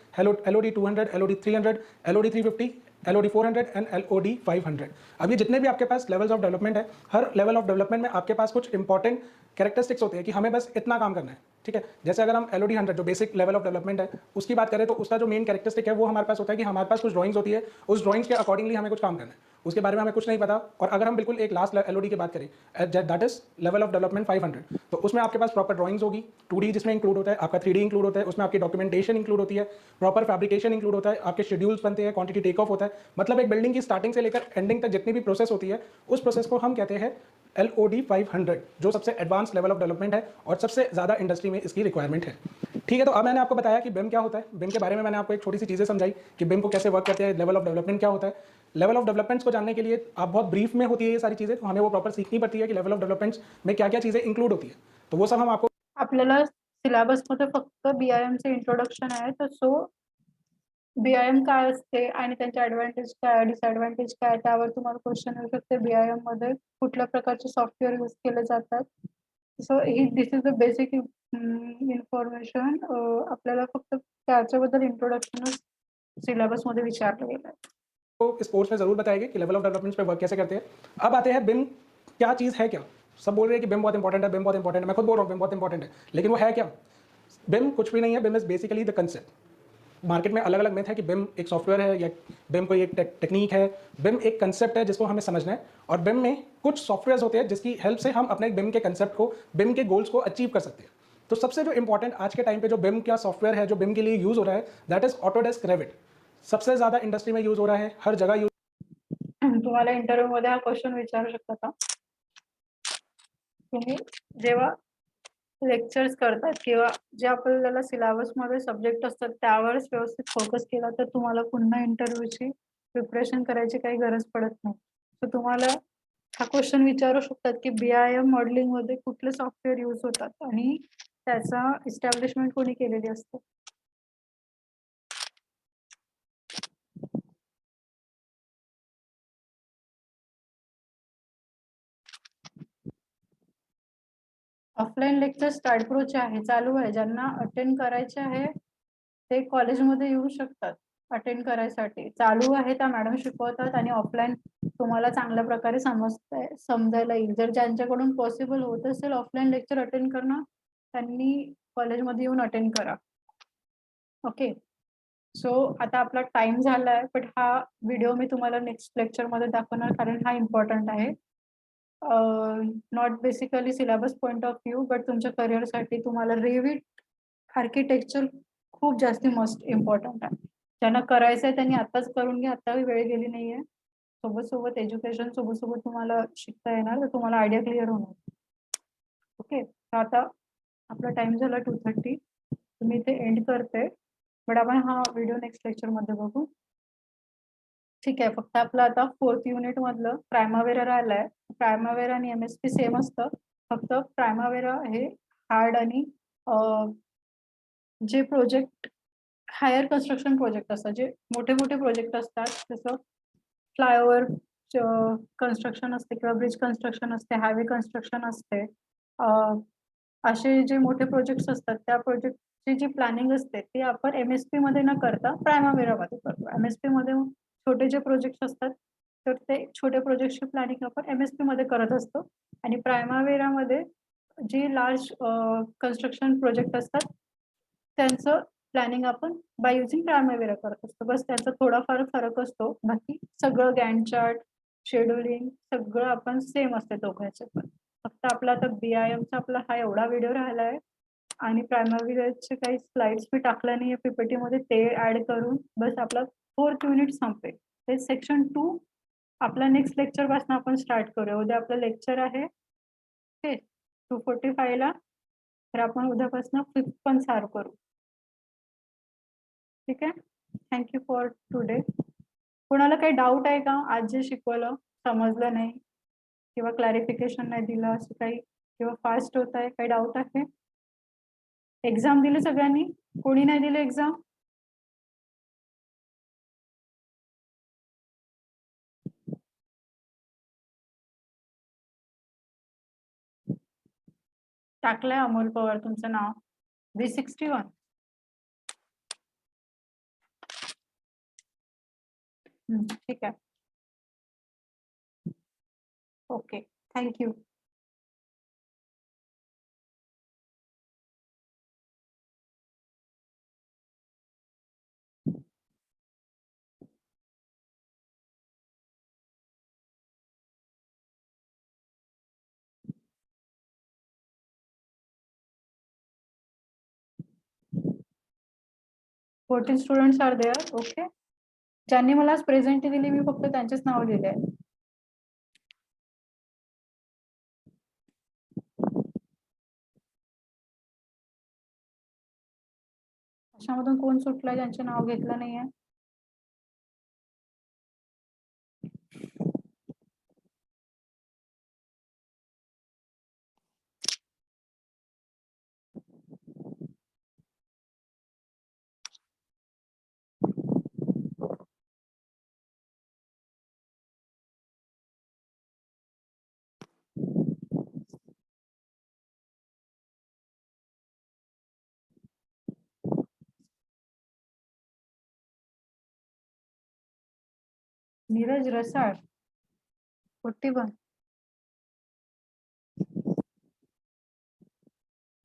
LOD 200, LOD 300, LOD 350, LOD 400 and LOD 500। अब ये जितने भी आपके पास लेवल्स ऑफ डेवलपमेंट है, हर लेवल ऑफ डेवलपमेंट में आपके पास कुछ इंपॉर्टेंट कैरेक्टरिस्टिक्स होते हैं कि हमें बस इतना काम करना है, ठीक है। जैसे अगर हम LOD 100 जो बेसिक लेवल ऑफ डेवलपमेंट है उसकी बात करें, तो उसका जो मेन कैरेक्टरिस्टिक है वो हमारे पास होता है कि हमारे पास कुछ ड्राइंग्स होती है, उस ड्राइंग्स के अकॉर्डिंगली हमें कुछ काम करना है, उसके बारे में हमें कुछ नहीं पता। और अगर हम बिल्कुल एक लास्ट LOD की बात करें, that is level of development 500, तो उसमें आपके पास प्रॉपर ड्राइंग्स होगी, 2D जिसमें इंक्लूड होता है, आपका 3D इंक्लूड होता है, उसमें आपकी डॉक्यूमेंटेशन इंक्लूड होती है, प्रॉपर फैब्रिकेशन इंक्लूड होता है, आपके शेड्यूल्स बनते हैं, क्वांटिटी टेक ऑफ होता है। मतलब एक बिल्डिंग की स्टार्टिंग से लेकर एंडिंग तक जितनी भी प्रोसेस होती है उस प्रोसेस को हम कहते हैं LOD 500, जो सबसे एडवांस लेवल ऑफ डेवलपमेंट है और सबसे ज़्यादा इंडस्ट्री में इसकी रिक्वायरमेंट है। ठीक है, तो अब मैंने आपको बताया कि बिम क्या होता है। बिम के बारे में मैंने आपको एक छोटी सी चीज़ें समझाई कि बिम को कैसे वर्क करते हैं, लेवल ऑफ डेवलपमेंट क्या होता है। लेवल ऑफ डेवलपमेंट्स को जानने के लिए आप बहुत ब्रीफ में होती है ये सारी चीज़ें, तो हमें वो प्रॉपर सीखनी पड़ती है कि लेवल ऑफ डेवलपमेंट्स में क्या क्या चीज़ें इंक्लूड होती है, तो वो सब हम आपको आपल्याला सिलेबसमध्ये फक्त BIM चे इंट्रोडक्शन आहे, तर सो BIM काय असते आणि त्यांचे ॲडव्हांटेज काय, डिसएडव्हांटेज काय, त्यावर तुम्हाला क्वेश्चन येऊ शकते. BIM मध्ये कुठल्या प्रकारचे सॉफ्टवेअर यूज केले जातात. So this is the basic information. आपल्याला फक्त त्याच्याबद्दल इंट्रोडक्शनच सिलेबसमध्ये विचारलं गेलं आहे. तो इस कोर्स में ज़रूर बताएंगे कि लेवल ऑफ डेवलपमेंट्स पे वर्क कैसे करते हैं। अब आते हैं बिम क्या चीज़ है क्या। सब बोल रहे हैं कि बिम बहुत इंपॉर्टेंट है, बिम बहुत इंपॉर्टेंट है, मैं खुद बोल रहा हूँ बिम बहुत इंपॉर्टेंट है, लेकिन वो है क्या? बिम कुछ भी नहीं है। BIM is basically the concept. Market में अलग अलग मिथ है कि बिम एक सॉफ्टवेयर है या बिम कोई एक टेक्निक है। बिम एक कंसेप्ट है जिसको हमें समझना है, और बिम में कुछ सॉफ्टवेयर होते हैं जिसकी हेल्प से हम अपने बिम के कंसेप्ट को, बिम के गोल्स को अचीव कर सकते हैं। तो सबसे जो इंपॉर्टेंट आज के टाइम पे जो बिम का सॉफ्टवेयर है, जो बिम के लिए यूज़ हो रहा है, दैट इज ऑटोडेस्क रेविट। सबसे ज़्यादा इंडस्ट्री में यूज़ हो रहा है, हर जगह यूज। तुम्हाला इंटरव्ह्यू मध्ये हा क्वेश्चन विचारू शकतात का? तुम्ही जेव्हा लेक्चर्स करतात किंवा जे आपल्याला सिलेबस मध्ये सब्जेक्ट असतात त्यावरच व्यवस्थित फोकस केला तर तुम्हाला पुन्हा इंटरव्ह्यूची प्रिपरेशन करायची काही गरज पडत नाही. तर तुम्हाला हा क्वेश्चन विचारू शकतात की BIM मॉडेलिंग मध्ये कुठले सॉफ्टवेअर यूज होतात आणि त्याचा इस्टॅब्लिशमेंट कोणी केलेली असते. ऑफलाईन लेक्चर स्टार्ट प्रोचे आहे, चालू आहे. ज्यांना अटेंड करायचे आहे ते कॉलेजमध्ये येऊ शकतात अटेंड करायसाठी. चालू आहे, त्या मॅडम शिकवतात आणि ऑफलाईन तुम्हाला चांगल्या प्रकारे समजायला येईल. जर ज्यांच्याकडून पॉसिबल होत असेल ऑफलाईन लेक्चर अटेंड करणं, त्यांनी कॉलेजमध्ये येऊन अटेंड करा. ओके, सो आता आपला टाइम झालाय, बट हा व्हिडिओ मी तुम्हाला नेक्स्ट लेक्चरमध्ये दाखवणार, कारण हा इम्पॉर्टंट आहे. Not basically syllabus point of view, but तुमच्या करिअरसाठी तुम्हाला रेविट आर्किटेक्चर खूप जास्ती मस्ट इम्पॉर्टंट आहे. ज्यांना करायचं आहे त्यांनी आताच करून घ्या, आता वेळ गेली नाहीये. सोबत एज्युकेशन सोबत तुम्हाला शिकता येणार, तर तुम्हाला आयडिया क्लिअर होणार. ओके, तर आता आपला टाइम झाला 2:30. तुम्ही इथे एंड करते, बट आपण हा व्हिडिओ नेक्स्ट लेक्चर मध्ये बघू. ठीक आहे, फक्त आपलं आता 4th युनिट मधलं प्रायमावेरा राहिलाय. प्रायमावेरा आणि MSP सेम असतं, फक्त प्रायमावेरा हे हार्ड आणि जे प्रोजेक्ट हायर कन्स्ट्रक्शन प्रोजेक्ट असतात, जे मोठे प्रोजेक्ट असतात, जसं फ्लायओव्हर कन्स्ट्रक्शन असते किंवा ब्रिज कन्स्ट्रक्शन असते, हायवे कन्स्ट्रक्शन असते, असे जे मोठे प्रोजेक्ट्स असतात त्या प्रोजेक्टची जी प्लॅनिंग असते ती आपण MSP मध्ये न करता प्रायमावेरामध्ये करतो. MSP मध्ये छोटे जे प्रोजेक्ट्स असतात तर ते छोटे प्रोजेक्टची प्लॅनिंग आपण MSP मध्ये करत असतो, आणि प्रायमावेरामध्ये जे लार्ज कन्स्ट्रक्शन प्रोजेक्ट असतात त्यांचं प्लॅनिंग आपण बाय युजिंग प्रायमरी करत असतो. बस त्याचा थोडाफार फरक असतो. बाकी सगळं गॅन चार्ट, शेड्युलिंग सगळं आपण सेम असते दोघांचे पण. फक्त आपला आता BIMचा आपला हा एवढा व्हिडिओ राहिला आहे आणि प्रायमरीचे काही स्लाइड्स मी टाकल्या नाही PPT मध्ये, ते ऍड करून बस आपला 4th युनिट संपेल. ते सेक्शन 2 आपला नेक्स्ट लेक्चर पासून आपण स्टार्ट करूया. उद्या आपलं लेक्चर आहे ओके 2:45 ला. तर आपण उद्यापासून 5th पण चालू करू. ठीक आहे. Thank you for today. कोणाला काही डाऊट आहे का? आज जे शिकवलं समजलं नाही किंवा क्लॅरिफिकेशन नाही दिलं असं काही, किंवा फास्ट होत आहे, काही डाऊट आहे? एक्झाम दिली सगळ्यांनी? कोणी नाही दिली एक्झाम? टाकलंय अमोल पवार तुमचं नाव. V61. ठीक आहे. Okay, thank you. Fourteen students are there. Okay. ज्यांनी मला प्रेझेंट दिली मी फक्त त्यांचेच नाव लिहिले आहे. अशामधून कोण सुटलं ज्यांचे नाव घेतलं नाहीये? नीरज रसाळ 41.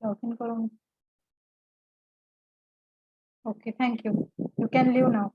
लॉग इन करून. Okay, thank you. You can leave now.